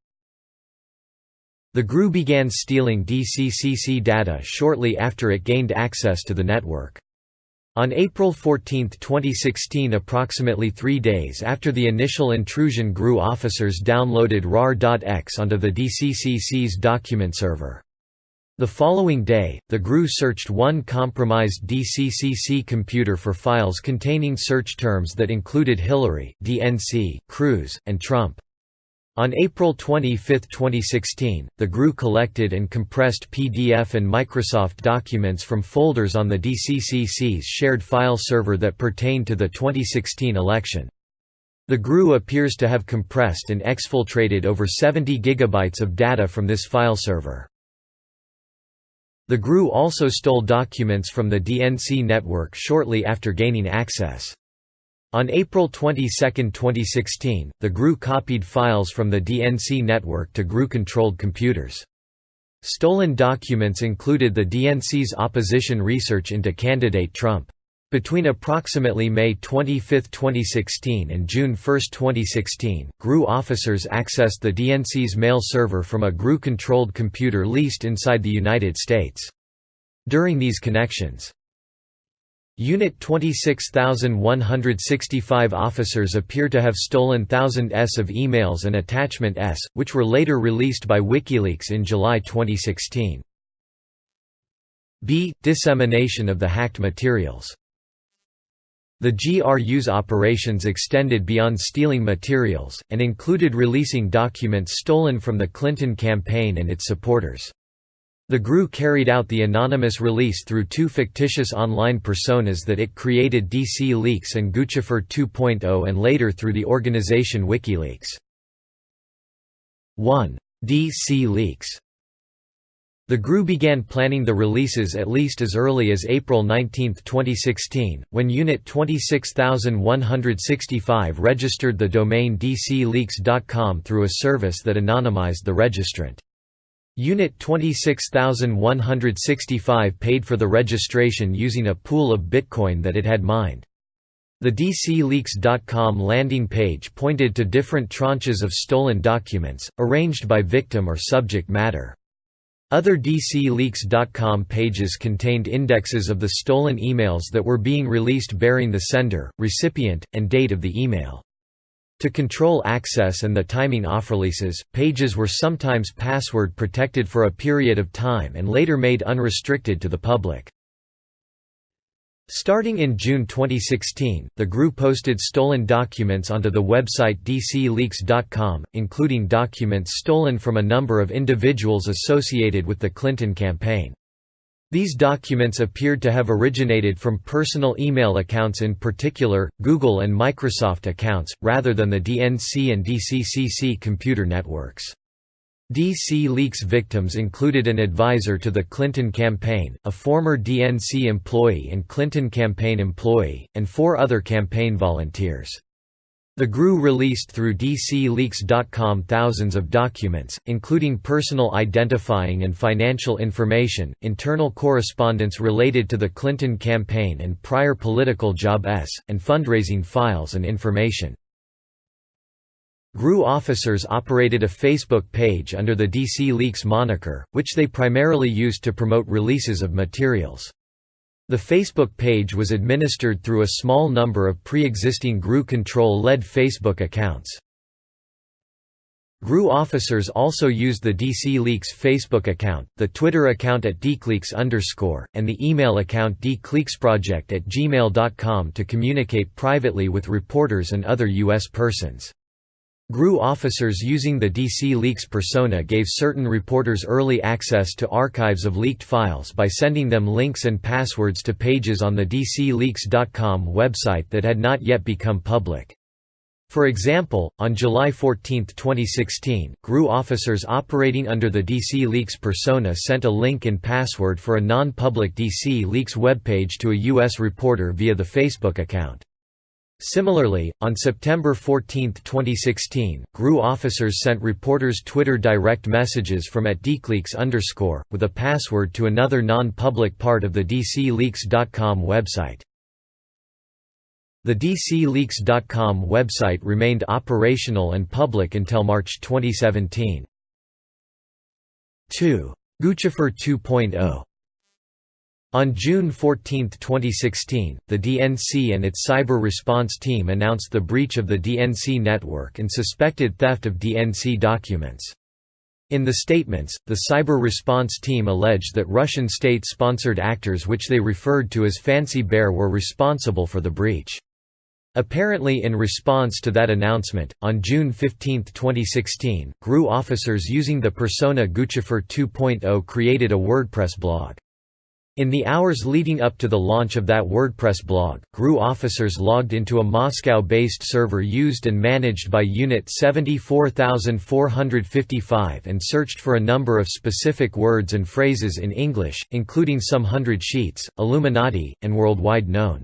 The GRU began stealing DCCC data shortly after it gained access to the network. On April 14, 2016, approximately 3 days after the initial intrusion, GRU officers downloaded rar.x onto the DCCC's document server. The following day, the GRU searched one compromised DCCC computer for files containing search terms that included Hillary, DNC, Cruz, and Trump. On April 25, 2016, the GRU collected and compressed PDF and Microsoft documents from folders on the DCCC's shared file server that pertained to the 2016 election. The GRU appears to have compressed and exfiltrated over 70 gigabytes of data from this file server. The GRU also stole documents from the DNC network shortly after gaining access. On April 22, 2016, the GRU copied files from the DNC network to GRU-controlled computers. Stolen documents included the DNC's opposition research into candidate Trump. Between approximately May 25, 2016 and June 1, 2016, GRU officers accessed the DNC's mail server from a GRU-controlled computer leased inside the United States. During these connections, Unit 26165 officers appear to have stolen thousands of emails and attachment S, which were later released by WikiLeaks in July 2016. B. Dissemination of the hacked materials. The GRU's operations extended beyond stealing materials, and included releasing documents stolen from the Clinton campaign and its supporters. The GRU carried out the anonymous release through 2 fictitious online personas that it created, DCLeaks and Guccifer 2.0, and later through the organization WikiLeaks. 1. DCLeaks. The GRU began planning the releases at least as early as April 19, 2016, when Unit 26165 registered the domain DCLeaks.com through a service that anonymized the registrant. Unit 26165 paid for the registration using a pool of Bitcoin that it had mined. The DCLeaks.com landing page pointed to different tranches of stolen documents, arranged by victim or subject matter. Other DCLeaks.com pages contained indexes of the stolen emails that were being released bearing the sender, recipient, and date of the email. To control access and the timing of releases, pages were sometimes password protected for a period of time and later made unrestricted to the public. Starting in June 2016, the GRU posted stolen documents onto the website DCLeaks.com, including documents stolen from a number of individuals associated with the Clinton campaign. These documents appeared to have originated from personal email accounts, in particular, Google and Microsoft accounts, rather than the DNC and DCCC computer networks. DCLeaks victims included an advisor to the Clinton campaign, a former DNC employee and Clinton campaign employee, and 4 other campaign volunteers. The GRU released through DCLeaks.com thousands of documents, including personal identifying and financial information, internal correspondence related to the Clinton campaign and prior political jobs, and fundraising files and information. GRU officers operated a Facebook page under the DCLeaks moniker, which they primarily used to promote releases of materials. The Facebook page was administered through a small number of pre-existing GRU control-led Facebook accounts. GRU officers also used the DCLeaks Facebook account, the Twitter account @DCLeaks_, and the email account dcleaksproject@gmail.com to communicate privately with reporters and other U.S. persons. GRU officers using the DCLeaks persona gave certain reporters early access to archives of leaked files by sending them links and passwords to pages on the DCLeaks.com website that had not yet become public. For example, on July 14, 2016, GRU officers operating under the DCLeaks persona sent a link and password for a non-public DCLeaks webpage to a U.S. reporter via the Facebook account. Similarly, on September 14, 2016, GRU officers sent reporters Twitter direct messages from @DCLeaks_, with a password to another non-public part of the DCLeaks.com website. The DCLeaks.com website remained operational and public until March 2017. 2. Guccifer 2.0. On June 14, 2016, the DNC and its cyber response team announced the breach of the DNC network and suspected theft of DNC documents. In the statements, the cyber response team alleged that Russian state-sponsored actors, which they referred to as Fancy Bear, were responsible for the breach. Apparently in response to that announcement, on June 15, 2016, GRU officers using the persona Guccifer 2.0 created a WordPress blog. In the hours leading up to the launch of that WordPress blog, GRU officers logged into a Moscow-based server used and managed by Unit 74455 and searched for a number of specific words and phrases in English, including some hundred sheets, Illuminati, and worldwide known.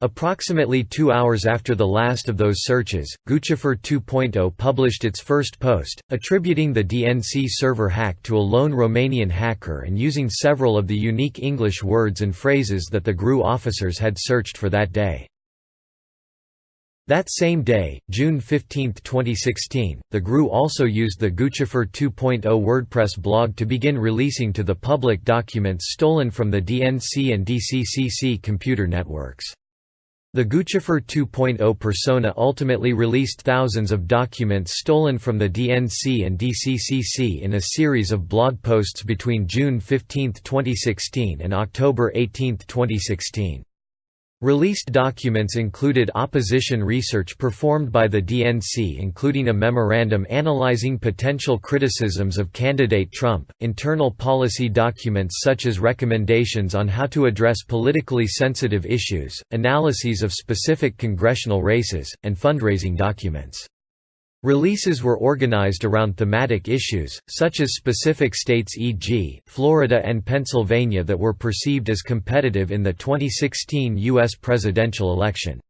Approximately 2 hours after the last of those searches, Guccifer 2.0 published its first post, attributing the DNC server hack to a lone Romanian hacker and using several of the unique English words and phrases that the GRU officers had searched for that day. That same day, June 15, 2016, the GRU also used the Guccifer 2.0 WordPress blog to begin releasing to the public documents stolen from the DNC and DCCC computer networks. The Guccifer 2.0 persona ultimately released thousands of documents stolen from the DNC and DCCC in a series of blog posts between June 15, 2016 and October 18, 2016. Released documents included opposition research performed by the DNC, including a memorandum analyzing potential criticisms of candidate Trump, internal policy documents such as recommendations on how to address politically sensitive issues, analyses of specific congressional races, and fundraising documents. Releases were organized around thematic issues, such as specific states, e.g., Florida and Pennsylvania, that were perceived as competitive in the 2016 U.S. presidential election.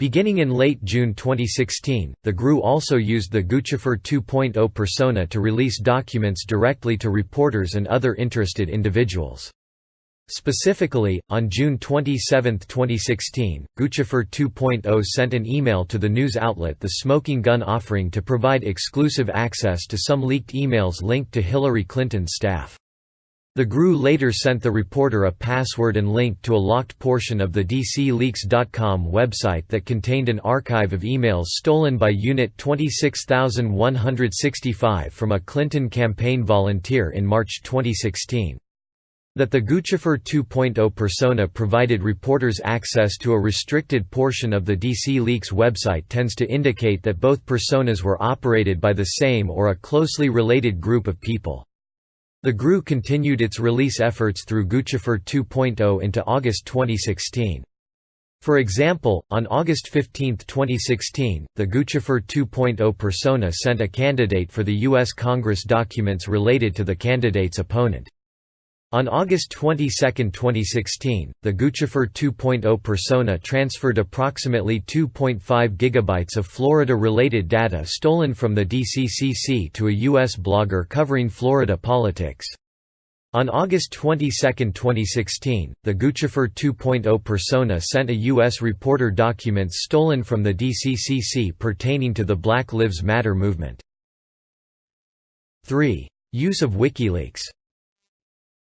Beginning in late June 2016, the GRU also used the Guccifer 2.0 persona to release documents directly to reporters and other interested individuals. Specifically, on June 27, 2016, Guccifer 2.0 sent an email to the news outlet The Smoking Gun offering to provide exclusive access to some leaked emails linked to Hillary Clinton's staff. The GRU later sent the reporter a password and link to a locked portion of the DCLeaks.com website that contained an archive of emails stolen by Unit 26165 from a Clinton campaign volunteer in March 2016. That the Guccifer 2.0 persona provided reporters access to a restricted portion of the DCLeaks website tends to indicate that both personas were operated by the same or a closely related group of people. The GRU continued its release efforts through Guccifer 2.0 into August 2016. For example, on August 15, 2016, the Guccifer 2.0 persona sent a candidate for the U.S. Congress documents related to the candidate's opponent. On August 22, 2016, the Guccifer 2.0 persona transferred approximately 2.5 gigabytes of Florida-related data stolen from the DCCC to a U.S. blogger covering Florida politics. On August 22, 2016, the Guccifer 2.0 persona sent a U.S. reporter documents stolen from the DCCC pertaining to the Black Lives Matter movement. 3. Use of WikiLeaks.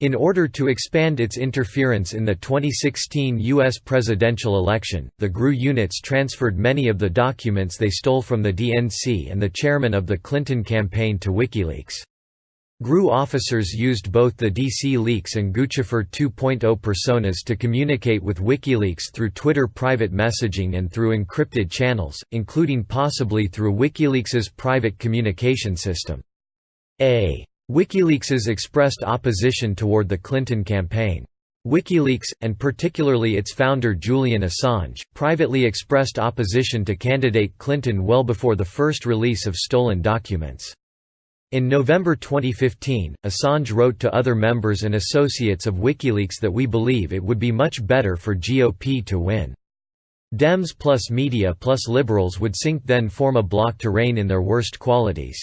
In order to expand its interference in the 2016 U.S. presidential election, the GRU units transferred many of the documents they stole from the DNC and the chairman of the Clinton campaign to WikiLeaks. GRU officers used both the DCLeaks and Guccifer 2.0 personas to communicate with WikiLeaks through Twitter private messaging and through encrypted channels, including possibly through WikiLeaks's private communication system. WikiLeaks expressed opposition toward the Clinton campaign. WikiLeaks, and particularly its founder Julian Assange, privately expressed opposition to candidate Clinton well before the first release of stolen documents. In November 2015, Assange wrote to other members and associates of WikiLeaks that we believe it would be much better for GOP to win. Dems plus media plus liberals would sync then form a bloc to reign in their worst qualities.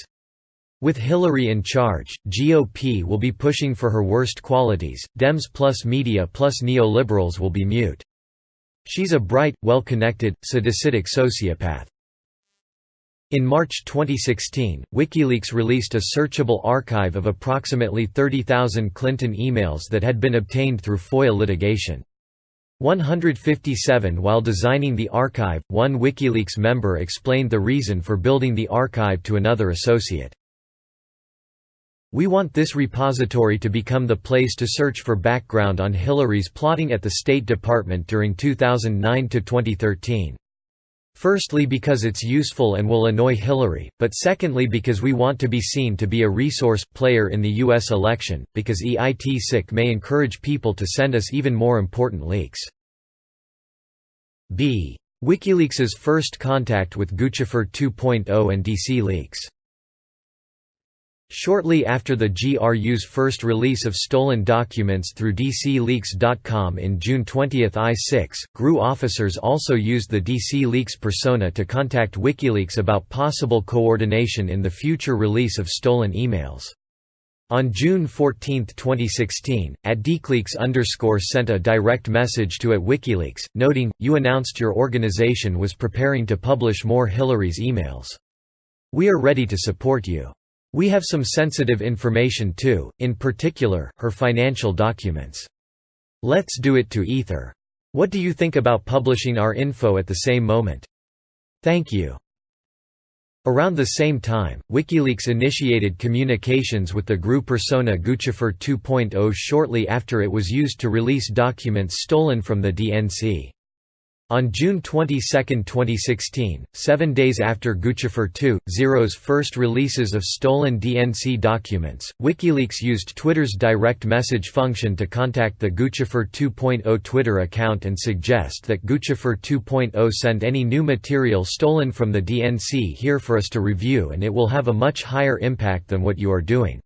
With Hillary in charge, GOP will be pushing for her worst qualities, Dems plus media plus neoliberals will be mute. She's a bright, well-connected, sadistic sociopath. In March 2016, WikiLeaks released a searchable archive of approximately 30,000 Clinton emails that had been obtained through FOIA litigation. 157 While designing the archive, one WikiLeaks member explained the reason for building the archive to another associate. "We want this repository to become the place to search for background on Hillary's plotting at the State Department during 2009 to 2013. Firstly because it's useful and will annoy Hillary, but secondly because we want to be seen to be a resource player in the U.S. election, because EITSIC may encourage people to send us even more important leaks." WikiLeaks's first contact with Guccifer 2.0 and DCLeaks. Shortly after the GRU's first release of stolen documents through DCLeaks.com in June 20, GRU officers also used the DCLeaks persona to contact WikiLeaks about possible coordination in the future release of stolen emails. On June 14, 2016, @DCLeaks_ sent a direct message to @WikiLeaks, noting, "You announced your organization was preparing to publish more Hillary's emails. We are ready to support you. We have some sensitive information too, in particular, her financial documents. Let's do it to Ether. What do you think about publishing our info at the same moment? Thank you." Around the same time, WikiLeaks initiated communications with the GRU persona Guccifer 2.0 shortly after it was used to release documents stolen from the DNC. On June 22, 2016, 7 days after Guccifer 2.0's first releases of stolen DNC documents, WikiLeaks used Twitter's direct message function to contact the Guccifer 2.0 Twitter account and suggest that Guccifer 2.0 send any new material stolen from the DNC here for us to review and it will have a much higher impact than what you are doing.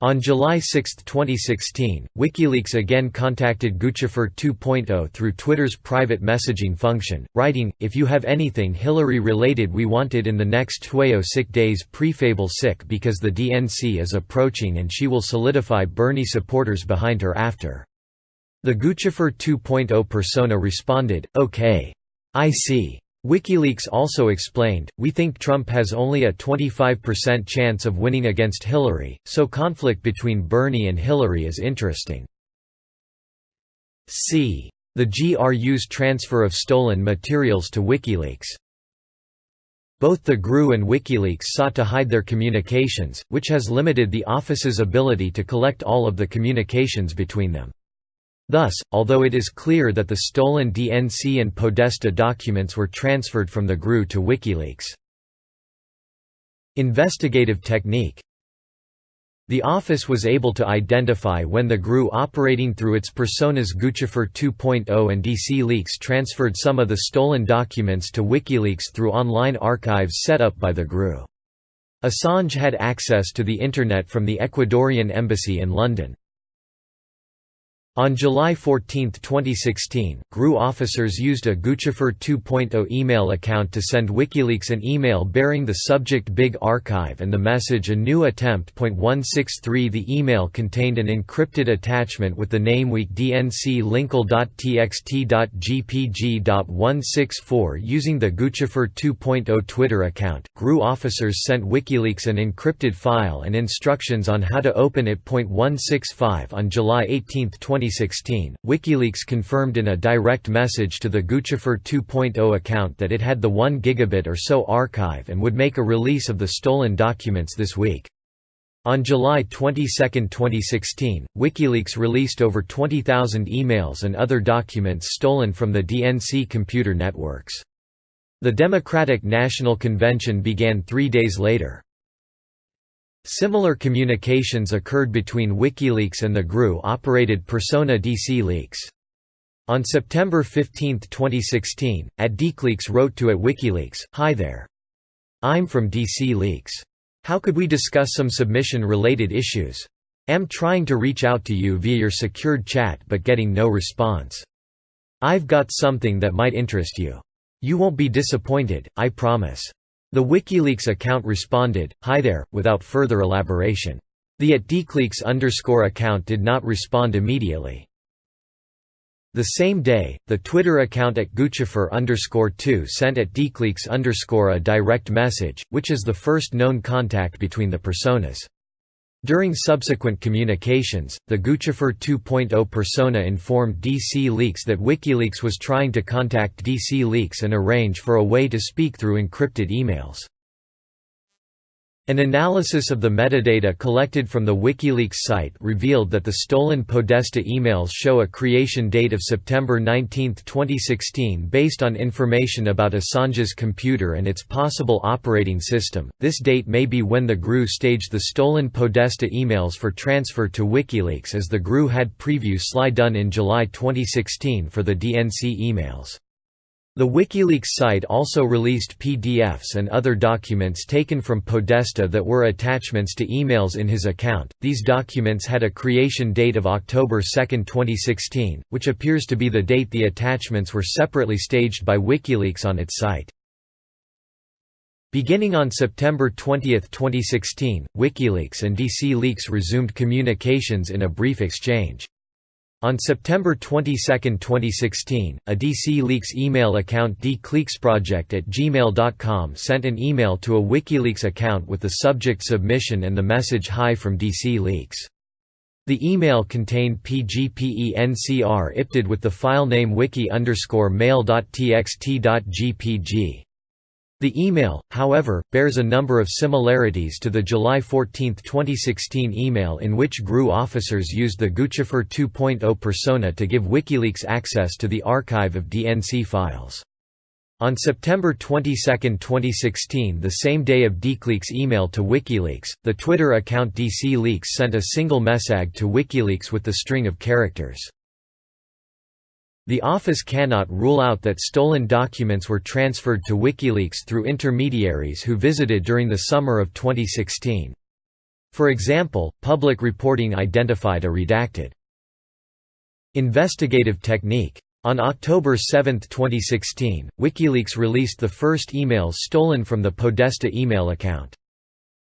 On July 6, 2016, WikiLeaks again contacted Guccifer 2.0 through Twitter's private messaging function, writing, "If you have anything Hillary-related we want it in the next 6 days prefable sick because the DNC is approaching and she will solidify Bernie supporters behind her after." The Guccifer 2.0 persona responded, "Okay. I see." WikiLeaks also explained, "We think Trump has only a 25% chance of winning against Hillary, so conflict between Bernie and Hillary is interesting." The GRU's transfer of stolen materials to WikiLeaks. Both the GRU and WikiLeaks sought to hide their communications, which has limited the office's ability to collect all of the communications between them. Thus, although it is clear that the stolen DNC and Podesta documents were transferred from the GRU to WikiLeaks. Investigative technique. The office was able to identify when the GRU operating through its personas Guccifer 2.0 and DCLeaks transferred some of the stolen documents to WikiLeaks through online archives set up by the GRU. Assange had access to the Internet from the Ecuadorian embassy in London. On July 14, 2016, GRU officers used a Guccifer 2.0 email account to send WikiLeaks an email bearing the subject Big Archive and the message A New Attempt. 163. The email contained an encrypted attachment with the name weekdnc.txt.gpg.164. Using the Guccifer 2.0 Twitter account, GRU officers sent WikiLeaks an encrypted file and instructions on how to open it. 165. On July 18, 2016, WikiLeaks confirmed in a direct message to the Guccifer 2.0 account that it had the 1 gigabit or so archive and would make a release of the stolen documents this week. On July 22, 2016, WikiLeaks released over 20,000 emails and other documents stolen from the DNC computer networks. The Democratic National Convention began 3 days later. Similar communications occurred between WikiLeaks and the GRU-operated persona DCLeaks. On September 15, 2016, DCLeaks wrote to WikiLeaks, "Hi there. I'm from DCLeaks. How could we discuss some submission-related issues? Am trying to reach out to you via your secured chat but getting no response. I've got something that might interest you. You won't be disappointed, I promise." The WikiLeaks account responded, "Hi there," without further elaboration. The @DCLeaks_ account did not respond immediately. The same day, the Twitter account @Guccifer_2 sent @DCLeaks_ a direct message, which is the first known contact between the personas. During subsequent communications, the Guccifer 2.0 persona informed DCLeaks that WikiLeaks was trying to contact DCLeaks and arrange for a way to speak through encrypted emails. An analysis of the metadata collected from the WikiLeaks site revealed that the stolen Podesta emails show a creation date of September 19, 2016 based on information about Assange's computer and its possible operating system. This date may be when the GRU staged the stolen Podesta emails for transfer to WikiLeaks, as the GRU had previously done in July 2016 for the DNC emails. The WikiLeaks site also released PDFs and other documents taken from Podesta that were attachments to emails in his account. These documents had a creation date of October 2, 2016, which appears to be the date the attachments were separately staged by WikiLeaks on its site. Beginning on September 20, 2016, WikiLeaks and DCLeaks resumed communications in a brief exchange. On September 22, 2016, a DCLeaks email account dcleaksproject@gmail.com sent an email to a WikiLeaks account with the subject submission and the message "Hi from DCLeaks." The email contained PGPENCR IPTed with the file name wiki_mail.txt.gpg. The email, however, bears a number of similarities to the July 14, 2016 email in which GRU officers used the Guccifer 2.0 persona to give WikiLeaks access to the archive of DNC files. On September 22, 2016, the same day of DCLeaks' email to WikiLeaks, the Twitter account DCLeaks sent a single message to WikiLeaks with the string of characters. The office cannot rule out that stolen documents were transferred to WikiLeaks through intermediaries who visited during the summer of 2016. For example, public reporting identified a redacted investigative technique. On October 7, 2016, WikiLeaks released the first emails stolen from the Podesta email account.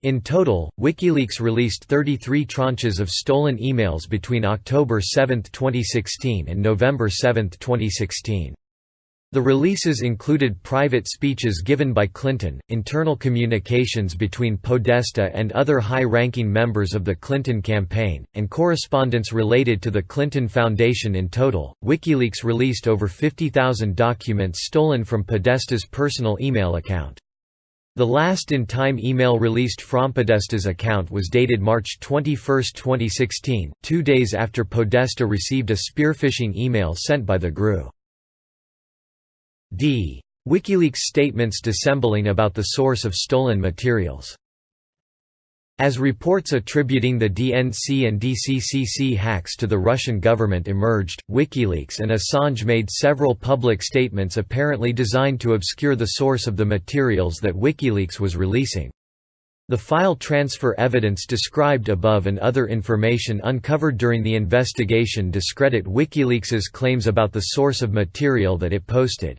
In total, WikiLeaks released 33 tranches of stolen emails between October 7, 2016 and November 7, 2016. The releases included private speeches given by Clinton, internal communications between Podesta and other high-ranking members of the Clinton campaign, and correspondence related to the Clinton Foundation. In total, WikiLeaks released over 50,000 documents stolen from Podesta's personal email account. The last in-time email released from Podesta's account was dated March 21, 2016, 2 days after Podesta received a spearphishing email sent by the GRU. WikiLeaks statements dissembling about the source of stolen materials. As reports attributing the DNC and DCCC hacks to the Russian government emerged, WikiLeaks and Assange made several public statements apparently designed to obscure the source of the materials that WikiLeaks was releasing. The file transfer evidence described above and other information uncovered during the investigation discredit WikiLeaks's claims about the source of material that it posted.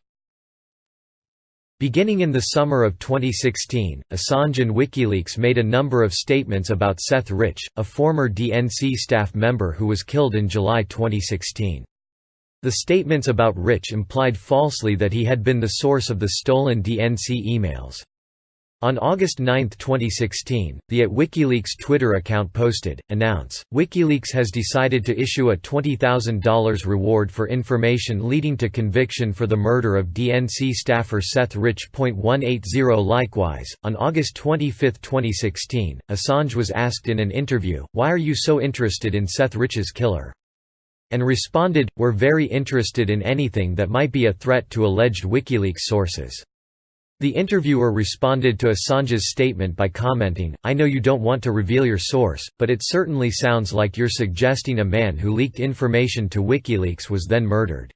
Beginning in the summer of 2016, Assange and WikiLeaks made a number of statements about Seth Rich, a former DNC staff member who was killed in July 2016. The statements about Rich implied falsely that he had been the source of the stolen DNC emails. On August 9, 2016, the @WikiLeaks Twitter account posted, "Announce, WikiLeaks has decided to issue a $20,000 reward for information leading to conviction for the murder of DNC staffer Seth Rich. 180." Likewise, on August 25, 2016, Assange was asked in an interview, "Why are you so interested in Seth Rich's killer?" and responded, "We're very interested in anything that might be a threat to alleged WikiLeaks sources." The interviewer responded to Assange's statement by commenting, "I know you don't want to reveal your source, but it certainly sounds like you're suggesting a man who leaked information to WikiLeaks was then murdered."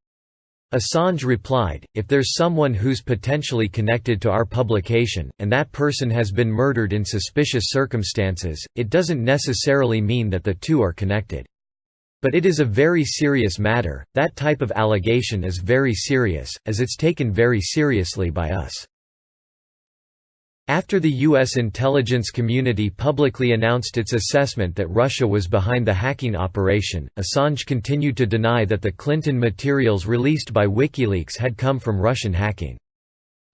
Assange replied, "If there's someone who's potentially connected to our publication, and that person has been murdered in suspicious circumstances, it doesn't necessarily mean that the two are connected. But it is a very serious matter, that type of allegation is very serious, as it's taken very seriously by us." After the U.S. intelligence community publicly announced its assessment that Russia was behind the hacking operation, Assange continued to deny that the Clinton materials released by WikiLeaks had come from Russian hacking.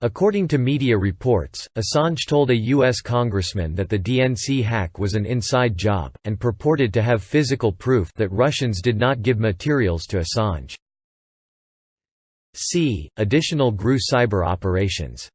According to media reports, Assange told a U.S. congressman that the DNC hack was an inside job, and purported to have physical proof that Russians did not give materials to Assange. Additional GRU cyber operations.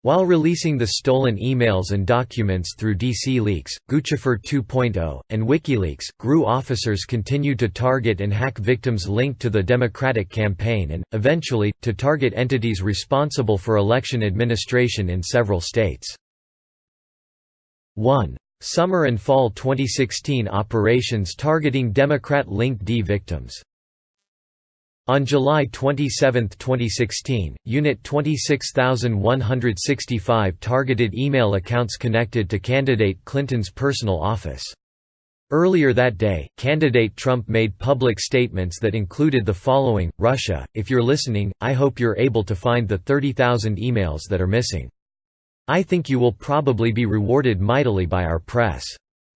While releasing the stolen emails and documents through DCLeaks, Guccifer 2.0, and WikiLeaks, GRU officers continued to target and hack victims linked to the Democratic campaign and, eventually, to target entities responsible for election administration in several states. 1. Summer and fall 2016 operations targeting Democrat-linked D victims. On July 27, 2016, Unit 26165 targeted email accounts connected to candidate Clinton's personal office. Earlier that day, candidate Trump made public statements that included the following: "Russia, if you're listening, I hope you're able to find the 30,000 emails that are missing. I think you will probably be rewarded mightily by our press."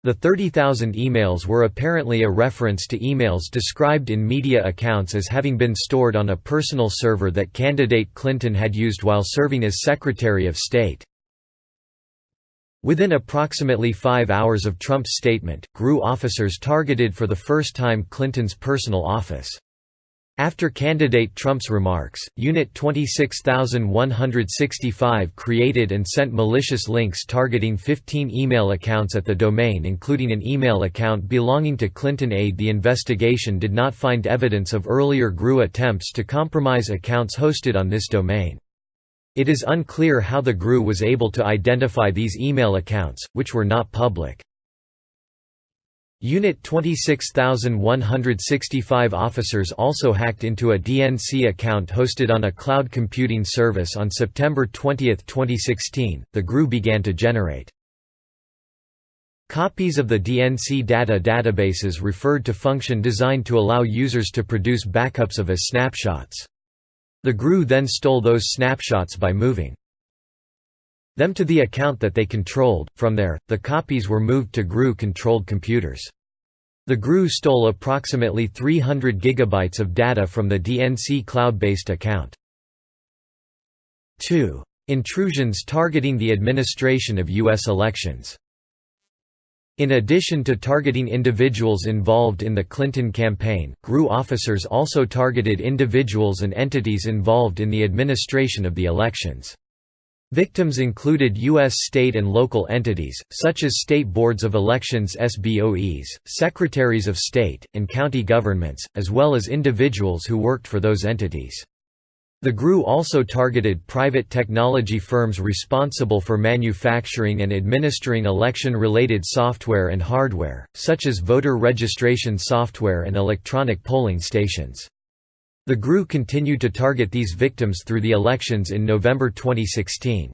The 30,000 emails were apparently a reference to emails described in media accounts as having been stored on a personal server that candidate Clinton had used while serving as Secretary of State. Within approximately 5 hours of Trump's statement, GRU officers targeted for the first time Clinton's personal office. After candidate Trump's remarks, Unit 26165 created and sent malicious links targeting 15 email accounts at the domain, including an email account belonging to Clinton aide. The investigation did not find evidence of earlier GRU attempts to compromise accounts hosted on this domain. It is unclear how the GRU was able to identify these email accounts, which were not public. Unit 26165 officers also hacked into a DNC account hosted on a cloud computing service on September 20, 2016. The GRU began to generate copies of the DNC data databases referred to function designed to allow users to produce backups of as snapshots. The GRU then stole those snapshots by moving them to the account that they controlled. From there, the copies were moved to GRU-controlled computers. The GRU stole approximately 300 gigabytes of data from the DNC cloud-based account. 2. Intrusions targeting the administration of U.S. elections. In addition to targeting individuals involved in the Clinton campaign, GRU officers also targeted individuals and entities involved in the administration of the elections. Victims included U.S. state and local entities, such as state boards of elections (SBOEs), secretaries of state, and county governments, as well as individuals who worked for those entities. The GRU also targeted private technology firms responsible for manufacturing and administering election-related software and hardware, such as voter registration software and electronic polling stations. The GRU continued to target these victims through the elections in November 2016.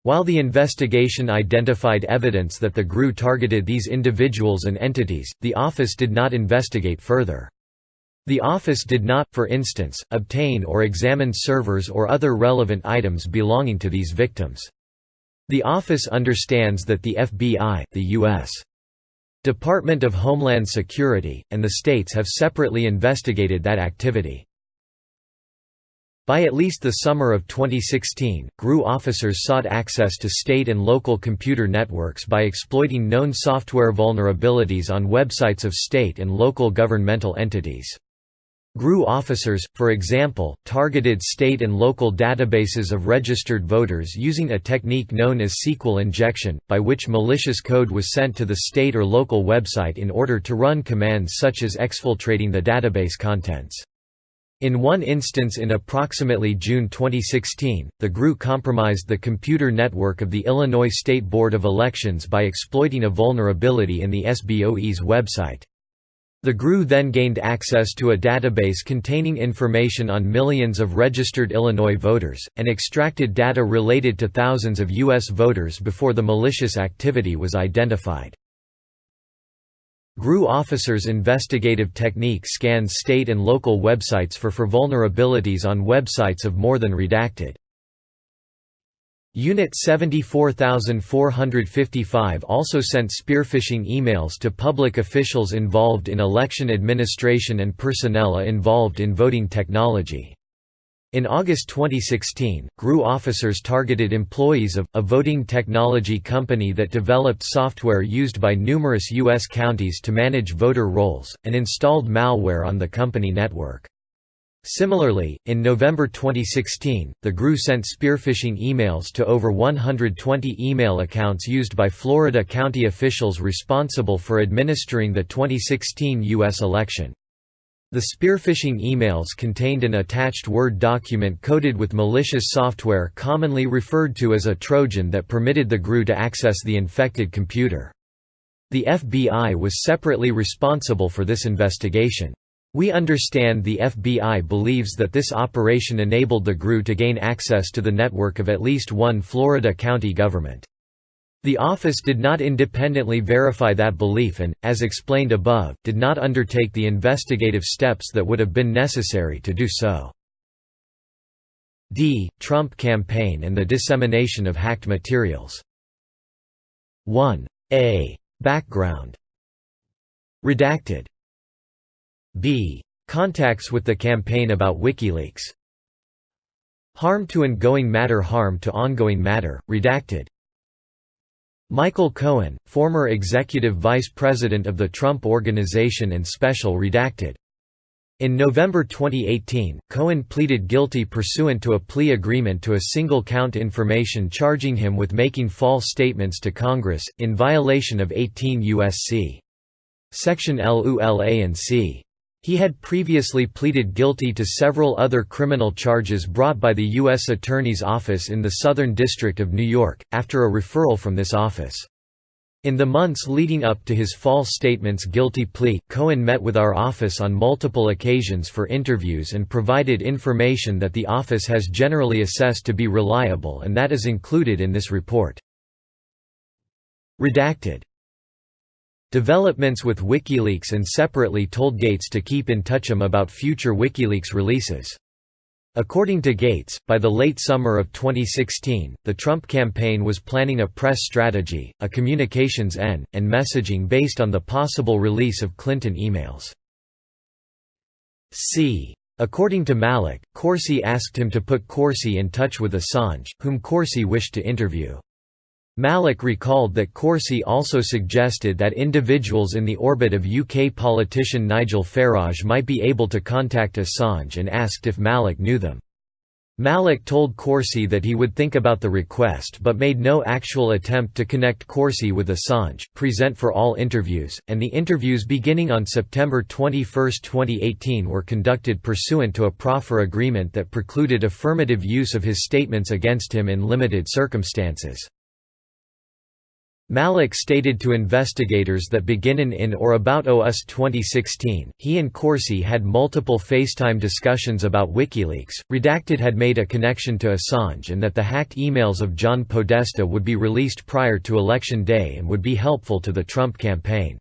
While the investigation identified evidence that the GRU targeted these individuals and entities, the office did not investigate further. The office did not, for instance, obtain or examine servers or other relevant items belonging to these victims. The office understands that the FBI, the U.S. Department of Homeland Security, and the states have separately investigated that activity. By at least the summer of 2016, GRU officers sought access to state and local computer networks by exploiting known software vulnerabilities on websites of state and local governmental entities. GRU officers, for example, targeted state and local databases of registered voters using a technique known as SQL injection, by which malicious code was sent to the state or local website in order to run commands such as exfiltrating the database contents. In one instance in approximately June 2016, the GRU compromised the computer network of the Illinois State Board of Elections by exploiting a vulnerability in the SBOE's website. The GRU then gained access to a database containing information on millions of registered Illinois voters, and extracted data related to thousands of U.S. voters before the malicious activity was identified. GRU officers' investigative technique scans state and local websites for vulnerabilities on websites of more than redacted. Unit 74455 also sent spearphishing emails to public officials involved in election administration and personnel involved in voting technology. In August 2016, GRU officers targeted employees of a voting technology company that developed software used by numerous U.S. counties to manage voter rolls, and installed malware on the company network. Similarly, in November 2016, the GRU sent spearphishing emails to over 120 email accounts used by Florida county officials responsible for administering the 2016 U.S. election. The spearphishing emails contained an attached Word document coded with malicious software commonly referred to as a Trojan that permitted the GRU to access the infected computer. The FBI was separately responsible for this investigation. We understand the FBI believes that this operation enabled the GRU to gain access to the network of at least one Florida county government. The office did not independently verify that belief and, as explained above, did not undertake the investigative steps that would have been necessary to do so. Trump campaign and the dissemination of hacked materials. 1a. Background. Redacted. b. Contacts with the campaign about WikiLeaks. Harm to ongoing matter. Harm to ongoing matter, redacted. Michael Cohen, former executive vice president of the Trump Organization and Special, redacted. In November 2018, Cohen pleaded guilty pursuant to a plea agreement to a single-count information charging him with making false statements to Congress, in violation of 18 U.S.C. Section LULA and C. He had previously pleaded guilty to several other criminal charges brought by the U.S. Attorney's Office in the Southern District of New York, after a referral from this office. In the months leading up to his false statements guilty plea, Cohen met with our office on multiple occasions for interviews and provided information that the office has generally assessed to be reliable, and that is included in this report. Redacted. Developments with WikiLeaks and separately told Gates to keep in touch about future WikiLeaks releases. According to Gates, by the late summer of 2016, the Trump campaign was planning a press strategy, a communications and messaging based on the possible release of Clinton emails. According to Malik, Corsi asked him to put Corsi in touch with Assange, whom Corsi wished to interview. Malik recalled that Corsi also suggested that individuals in the orbit of UK politician Nigel Farage might be able to contact Assange and asked if Malik knew them. Malik told Corsi that he would think about the request but made no actual attempt to connect Corsi with Assange. Present for all interviews, and the interviews beginning on September 21, 2018 were conducted pursuant to a proffer agreement that precluded affirmative use of his statements against him in limited circumstances. Malik stated to investigators that beginning in or about OS 2016, he and Corsi had multiple FaceTime discussions about WikiLeaks. Redacted had made a connection to Assange and that the hacked emails of John Podesta would be released prior to Election Day and would be helpful to the Trump campaign.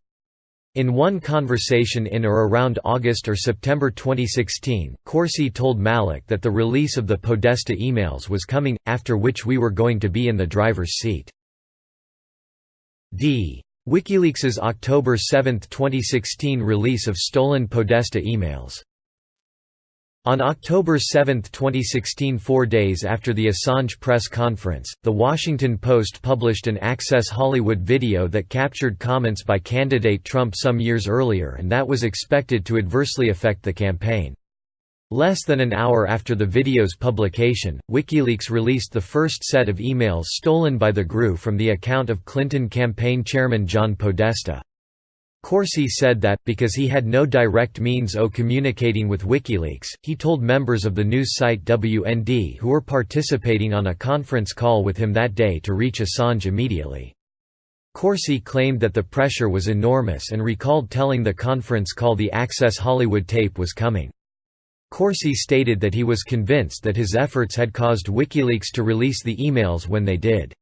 In one conversation in or around August or September 2016, Corsi told Malik that the release of the Podesta emails was coming, after which we were going to be in the driver's seat. WikiLeaks's October 7, 2016 release of stolen Podesta emails. On October 7, 2016, 4 days after the Assange press conference, The Washington Post published an Access Hollywood video that captured comments by candidate Trump some years earlier and that was expected to adversely affect the campaign. Less than an hour after the video's publication, WikiLeaks released the first set of emails stolen by the GRU from the account of Clinton campaign chairman John Podesta. Corsi said that, because he had no direct means of communicating with WikiLeaks, he told members of the news site WND who were participating on a conference call with him that day to reach Assange immediately. Corsi claimed that the pressure was enormous and recalled telling the conference call the Access Hollywood tape was coming. Corsi stated that he was convinced that his efforts had caused WikiLeaks to release the emails when they did.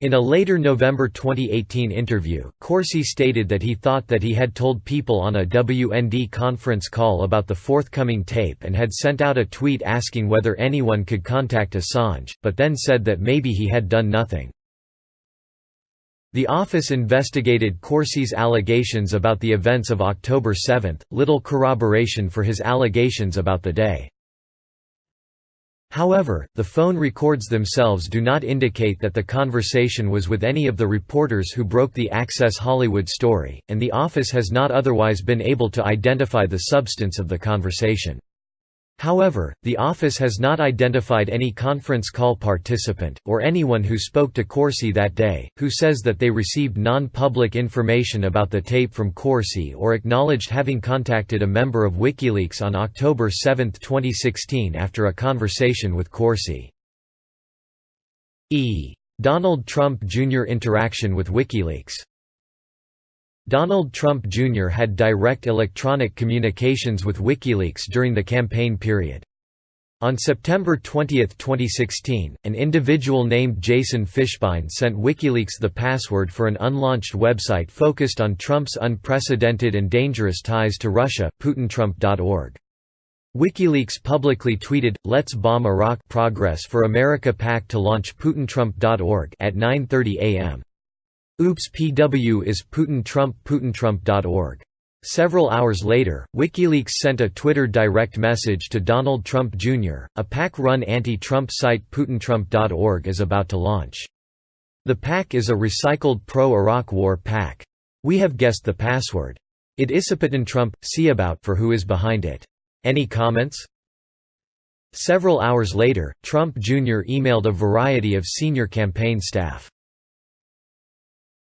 In a later November 2018 interview, Corsi stated that he thought that he had told people on a WND conference call about the forthcoming tape and had sent out a tweet asking whether anyone could contact Assange, but then said that maybe he had done nothing. The office investigated Corsi's allegations about the events of October 7, little corroboration for his allegations about the day. However, the phone records themselves do not indicate that the conversation was with any of the reporters who broke the Access Hollywood story, and the office has not otherwise been able to identify the substance of the conversation. However, the office has not identified any conference call participant, or anyone who spoke to Corsi that day, who says that they received non-public information about the tape from Corsi or acknowledged having contacted a member of WikiLeaks on October 7, 2016 after a conversation with Corsi. Donald Trump Jr. interaction with WikiLeaks. Donald Trump Jr. had direct electronic communications with WikiLeaks during the campaign period. On September 20, 2016, an individual named Jason Fishbein sent WikiLeaks the password for an unlaunched website focused on Trump's unprecedented and dangerous ties to Russia, PutinTrump.org. WikiLeaks publicly tweeted, "Let's bomb Iraq, Progress for America PAC to launch PutinTrump.org" at 9:30 a.m. Oops, PW is PutinTrump.org. Several hours later, WikiLeaks sent a Twitter direct message to Donald Trump Jr. A PAC-run anti-Trump site PutinTrump.org is about to launch. The PAC is a recycled pro-Iraq war PAC. We have guessed the password. It is PutinTrump, see about for who is behind it. Any comments? Several hours later, Trump Jr. emailed a variety of senior campaign staff.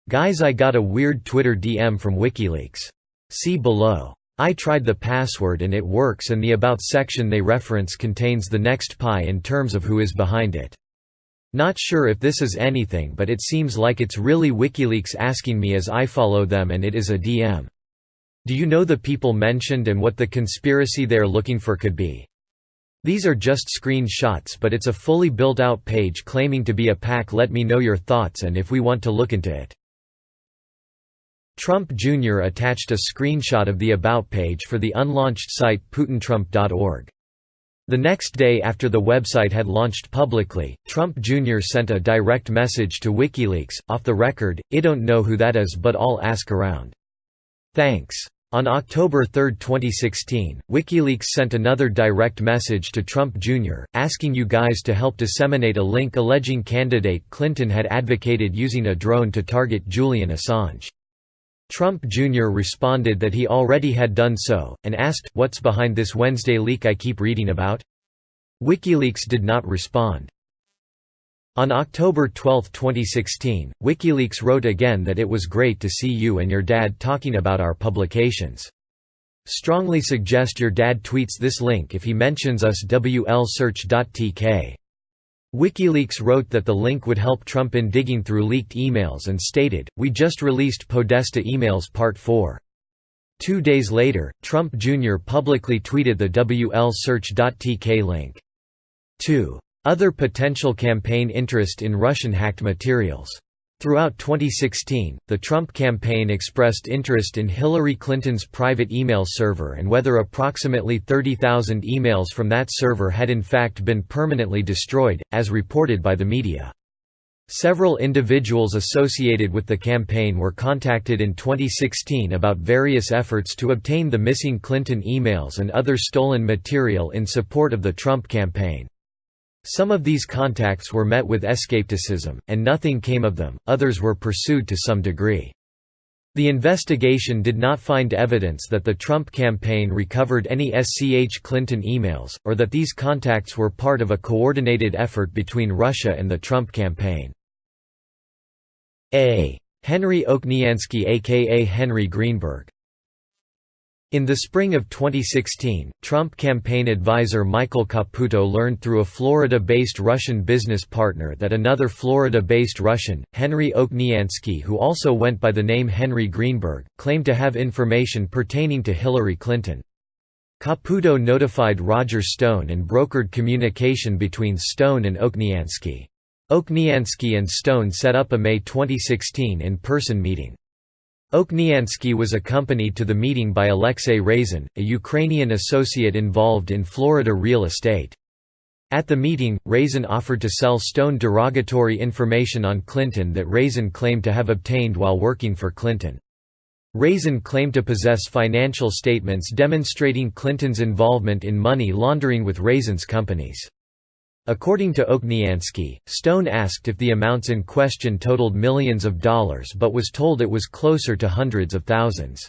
"Guys, I got a weird Twitter DM from WikiLeaks. See below. I tried the password and it works and the About section they reference contains the next pie in terms of who is behind it. Not sure if this is anything but it seems like it's really WikiLeaks asking me as I follow them and it is a DM. Do you know the people mentioned and what the conspiracy they're looking for could be? These are just screenshots but it's a fully built out page claiming to be a PAC. Let me know your thoughts and if we want to look into it." Trump Jr. attached a screenshot of the About page for the unlaunched site PutinTrump.org. The next day after the website had launched publicly, Trump Jr. sent a direct message to WikiLeaks, "Off the record, I don't know who that is but I'll ask around. Thanks." On October 3, 2016, WikiLeaks sent another direct message to Trump Jr., asking you guys to help disseminate a link alleging candidate Clinton had advocated using a drone to target Julian Assange. Trump Jr. responded that he already had done so, and asked, "What's behind this Wednesday leak I keep reading about?" WikiLeaks did not respond. On October 12, 2016, WikiLeaks wrote again that it was great to see you and your dad talking about our publications. Strongly suggest your dad tweets this link if he mentions us WLSearch.tk. WikiLeaks wrote that the link would help Trump in digging through leaked emails and stated, "We just released Podesta Emails Part 4." 2 days later, Trump Jr. publicly tweeted the WLSearch.tk link. 2. Other potential campaign interest in Russian-hacked materials. Throughout 2016, the Trump campaign expressed interest in Hillary Clinton's private email server and whether approximately 30,000 emails from that server had in fact been permanently destroyed, as reported by the media. Several individuals associated with the campaign were contacted in 2016 about various efforts to obtain the missing Clinton emails and other stolen material in support of the Trump campaign. Some of these contacts were met with escapism, and nothing came of them, others were pursued to some degree. The investigation did not find evidence that the Trump campaign recovered any Clinton emails, or that these contacts were part of a coordinated effort between Russia and the Trump campaign. A. Henry Okniansky aka Henry Greenberg. In the spring of 2016, Trump campaign advisor Michael Caputo learned through a Florida-based Russian business partner that another Florida-based Russian, Henry Okniansky, who also went by the name Henry Greenberg, claimed to have information pertaining to Hillary Clinton. Caputo notified Roger Stone and brokered communication between Stone and Okniansky. Okniansky and Stone set up a May 2016 in-person meeting. Okniansky was accompanied to the meeting by Alexei Razin, a Ukrainian associate involved in Florida real estate. At the meeting, Razin offered to sell Stone derogatory information on Clinton that Razin claimed to have obtained while working for Clinton. Razin claimed to possess financial statements demonstrating Clinton's involvement in money laundering with Razin's companies. According to Okniansky, Stone asked if the amounts in question totaled millions of dollars but was told it was closer to hundreds of thousands.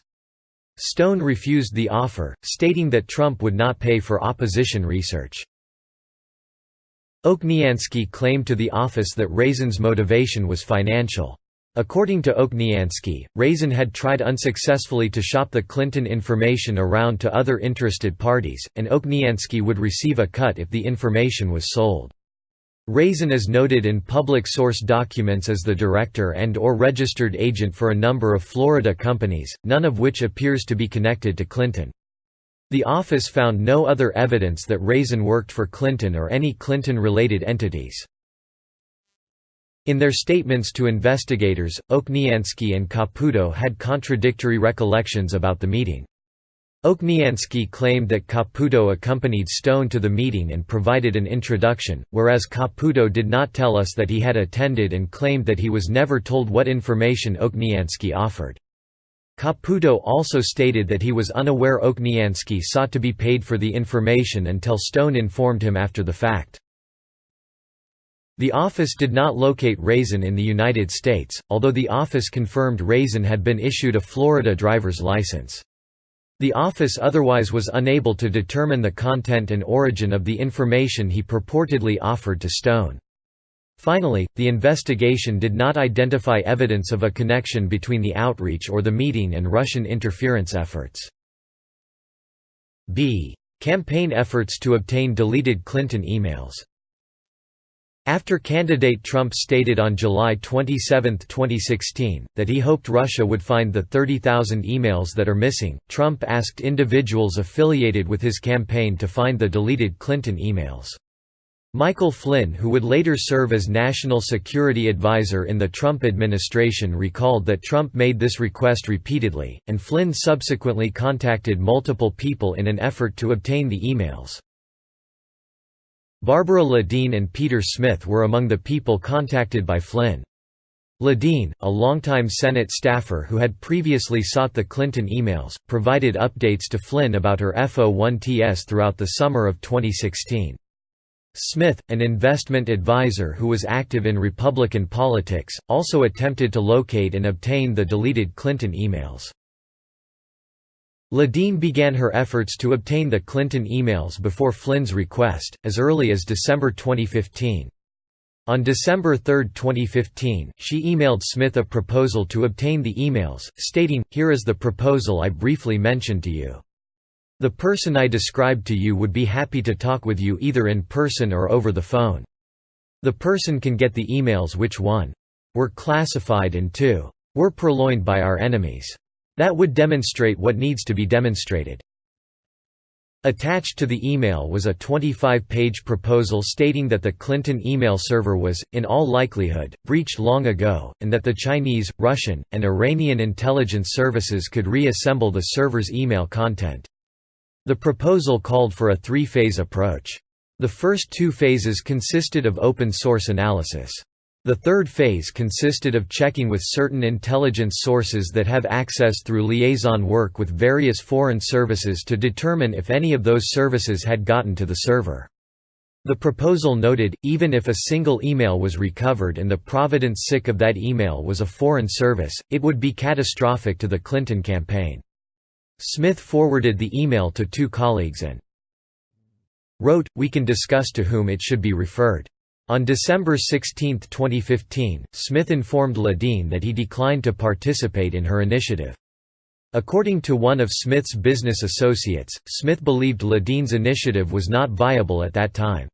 Stone refused the offer, stating that Trump would not pay for opposition research. Okniansky claimed to the office that Razin's motivation was financial. According to Okniansky, Razin had tried unsuccessfully to shop the Clinton information around to other interested parties, and Okniansky would receive a cut if the information was sold. Razin is noted in public source documents as the director and/or registered agent for a number of Florida companies, none of which appears to be connected to Clinton. The office found no other evidence that Razin worked for Clinton or any Clinton-related entities. In their statements to investigators, Okniansky and Caputo had contradictory recollections about the meeting. Okniansky claimed that Caputo accompanied Stone to the meeting and provided an introduction, whereas Caputo did not tell us that he had attended and claimed that he was never told what information Okniansky offered. Caputo also stated that he was unaware Okniansky sought to be paid for the information until Stone informed him after the fact. The office did not locate Razin in the United States, although the office confirmed Razin had been issued a Florida driver's license. The office otherwise was unable to determine the content and origin of the information he purportedly offered to Stone. Finally, the investigation did not identify evidence of a connection between the outreach or the meeting and Russian interference efforts. B. Campaign efforts to obtain deleted Clinton emails. After candidate Trump stated on July 27, 2016, that he hoped Russia would find the 30,000 emails that are missing, Trump asked individuals affiliated with his campaign to find the deleted Clinton emails. Michael Flynn, who would later serve as National Security Advisor in the Trump administration, recalled that Trump made this request repeatedly, and Flynn subsequently contacted multiple people in an effort to obtain the emails. Barbara Ladine and Peter Smith were among the people contacted by Flynn. Ladine, a longtime Senate staffer who had previously sought the Clinton emails, provided updates to Flynn about her FO1TS throughout the summer of 2016. Smith, an investment advisor who was active in Republican politics, also attempted to locate and obtain the deleted Clinton emails. Ladine began her efforts to obtain the Clinton emails before Flynn's request, as early as December 2015. On December 3, 2015, she emailed Smith a proposal to obtain the emails, stating, "Here is the proposal I briefly mentioned to you. The person I described to you would be happy to talk with you either in person or over the phone. The person can get the emails which 1. Were classified and 2. Were purloined by our enemies. That would demonstrate what needs to be demonstrated." Attached to the email was a 25-page proposal stating that the Clinton email server was, in all likelihood, breached long ago, and that the Chinese, Russian, and Iranian intelligence services could reassemble the server's email content. The proposal called for a 3-phase approach. The first 2 phases consisted of open-source analysis. The third phase consisted of checking with certain intelligence sources that have access through liaison work with various foreign services to determine if any of those services had gotten to the server. The proposal noted, even if a single email was recovered and the providence SIC of that email was a foreign service, it would be catastrophic to the Clinton campaign. Smith forwarded the email to 2 colleagues and wrote, "We can discuss to whom it should be referred." On December 16, 2015, Smith informed Ladine that he declined to participate in her initiative. According to one of Smith's business associates, Smith believed Ladine's initiative was not viable at that time.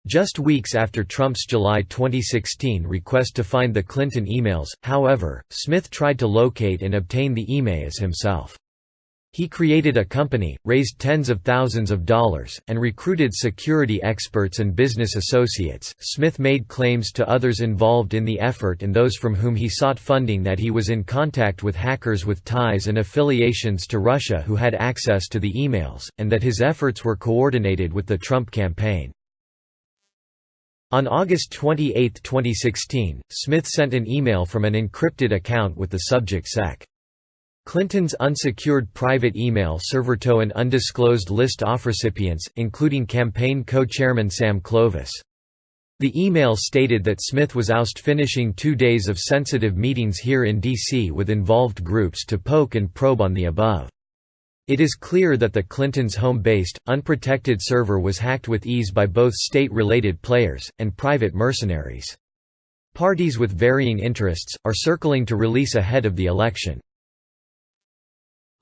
Just weeks after Trump's July 2016 request to find the Clinton emails, however, Smith tried to locate and obtain the emails himself. He created a company, raised tens of thousands of dollars, and recruited security experts and business associates. Smith made claims to others involved in the effort and those from whom he sought funding that he was in contact with hackers with ties and affiliations to Russia who had access to the emails, and that his efforts were coordinated with the Trump campaign. On August 28, 2016, Smith sent an email from an encrypted account with the subject sec. Clinton's unsecured private email server to an undisclosed list of recipients, including campaign co-chairman Sam Clovis. The email stated that Smith was finishing 2 days of sensitive meetings here in D.C. with involved groups to poke and probe on the above. It is clear that the Clintons' home-based, unprotected server was hacked with ease by both state-related players, and private mercenaries. Parties with varying interests, are circling to release ahead of the election.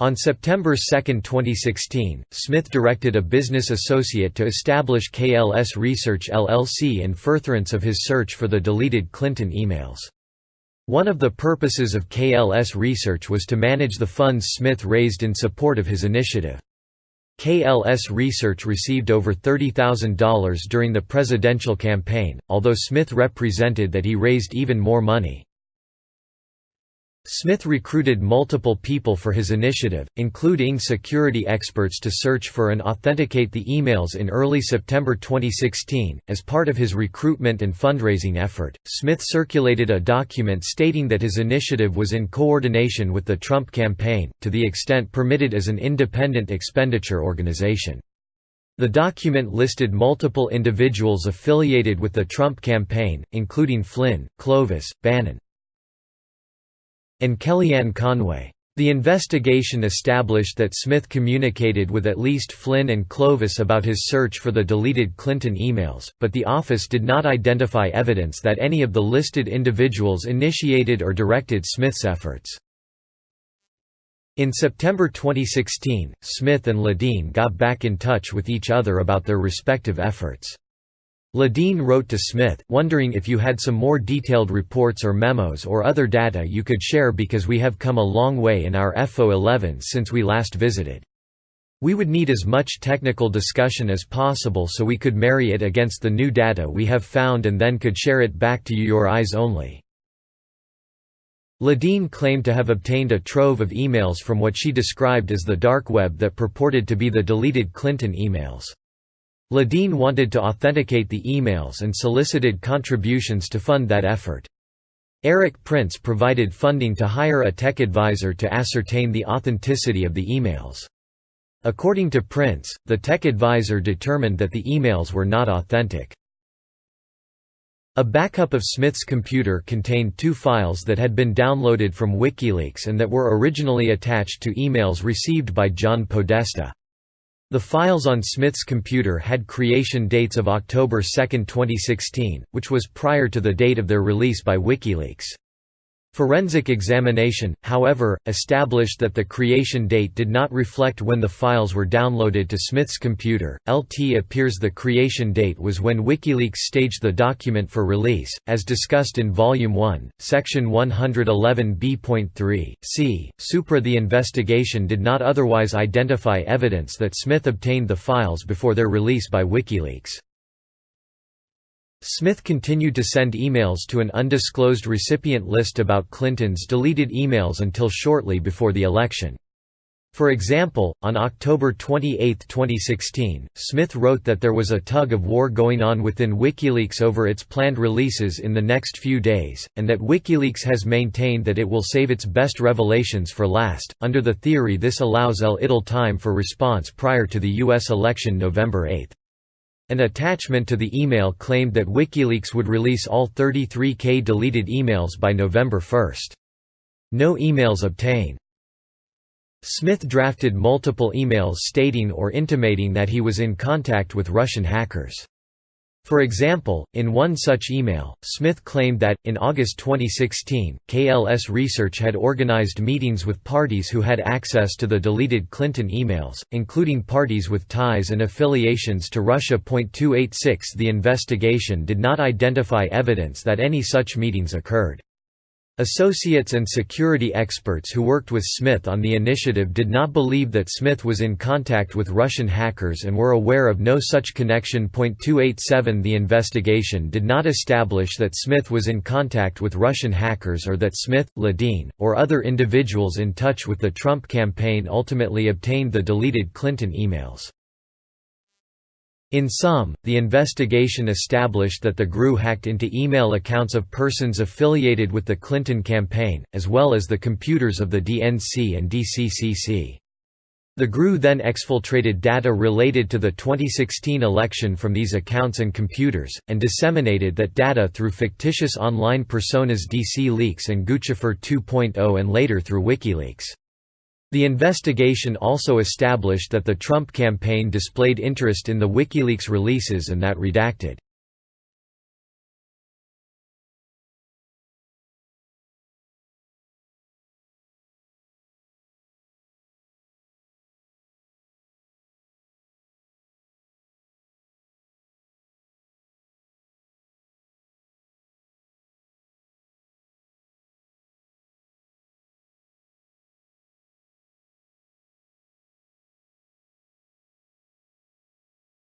On September 2, 2016, Smith directed a business associate to establish KLS Research LLC in furtherance of his search for the deleted Clinton emails. One of the purposes of KLS Research was to manage the funds Smith raised in support of his initiative. KLS Research received over $30,000 during the presidential campaign, although Smith represented that he raised even more money. Smith recruited multiple people for his initiative, including security experts to search for and authenticate the emails in early September 2016. As part of his recruitment and fundraising effort, Smith circulated a document stating that his initiative was in coordination with the Trump campaign, to the extent permitted as an independent expenditure organization. The document listed multiple individuals affiliated with the Trump campaign, including Flynn, Clovis, Bannon, and Kellyanne Conway. The investigation established that Smith communicated with at least Flynn and Clovis about his search for the deleted Clinton emails, but the office did not identify evidence that any of the listed individuals initiated or directed Smith's efforts. In September 2016, Smith and Ladine got back in touch with each other about their respective efforts. Ladine wrote to Smith, wondering if you had some more detailed reports or memos or other data you could share because we have come a long way in our FO11 since we last visited. We would need as much technical discussion as possible so we could marry it against the new data we have found and then could share it back to you, your eyes only. Ladine claimed to have obtained a trove of emails from what she described as the dark web that purported to be the deleted Clinton emails. Ladine wanted to authenticate the emails and solicited contributions to fund that effort. Eric Prince provided funding to hire a tech advisor to ascertain the authenticity of the emails. According to Prince, the tech advisor determined that the emails were not authentic. A backup of Smith's computer contained 2 files that had been downloaded from WikiLeaks and that were originally attached to emails received by John Podesta. The files on Smith's computer had creation dates of October 2, 2016, which was prior to the date of their release by WikiLeaks. Forensic examination, however, established that the creation date did not reflect when the files were downloaded to Smith's computer. It appears the creation date was when WikiLeaks staged the document for release, as discussed in Volume 1, Section 111b.3, c. Supra. The investigation did not otherwise identify evidence that Smith obtained the files before their release by WikiLeaks. Smith continued to send emails to an undisclosed recipient list about Clinton's deleted emails until shortly before the election. For example, on October 28, 2016, Smith wrote that there was a tug-of-war going on within WikiLeaks over its planned releases in the next few days, and that WikiLeaks has maintained that it will save its best revelations for last, under the theory this allows little time for response prior to the U.S. election November 8. An attachment to the email claimed that WikiLeaks would release all 33K deleted emails by November 1. No emails obtained. Smith drafted multiple emails stating or intimating that he was in contact with Russian hackers. For example, in one such email, Smith claimed that, in August 2016, KLS Research had organized meetings with parties who had access to the deleted Clinton emails, including parties with ties and affiliations to Russia. 286 The investigation did not identify evidence that any such meetings occurred. Associates and security experts who worked with Smith on the initiative did not believe that Smith was in contact with Russian hackers and were aware of no such connection. 287 The investigation did not establish that Smith was in contact with Russian hackers or that Smith, Ledeen, or other individuals in touch with the Trump campaign ultimately obtained the deleted Clinton emails. In sum, the investigation established that the GRU hacked into email accounts of persons affiliated with the Clinton campaign, as well as the computers of the DNC and DCCC. The GRU then exfiltrated data related to the 2016 election from these accounts and computers, and disseminated that data through fictitious online personas DCLeaks and Guccifer 2.0 and later through WikiLeaks. The investigation also established that the Trump campaign displayed interest in the WikiLeaks releases and that redacted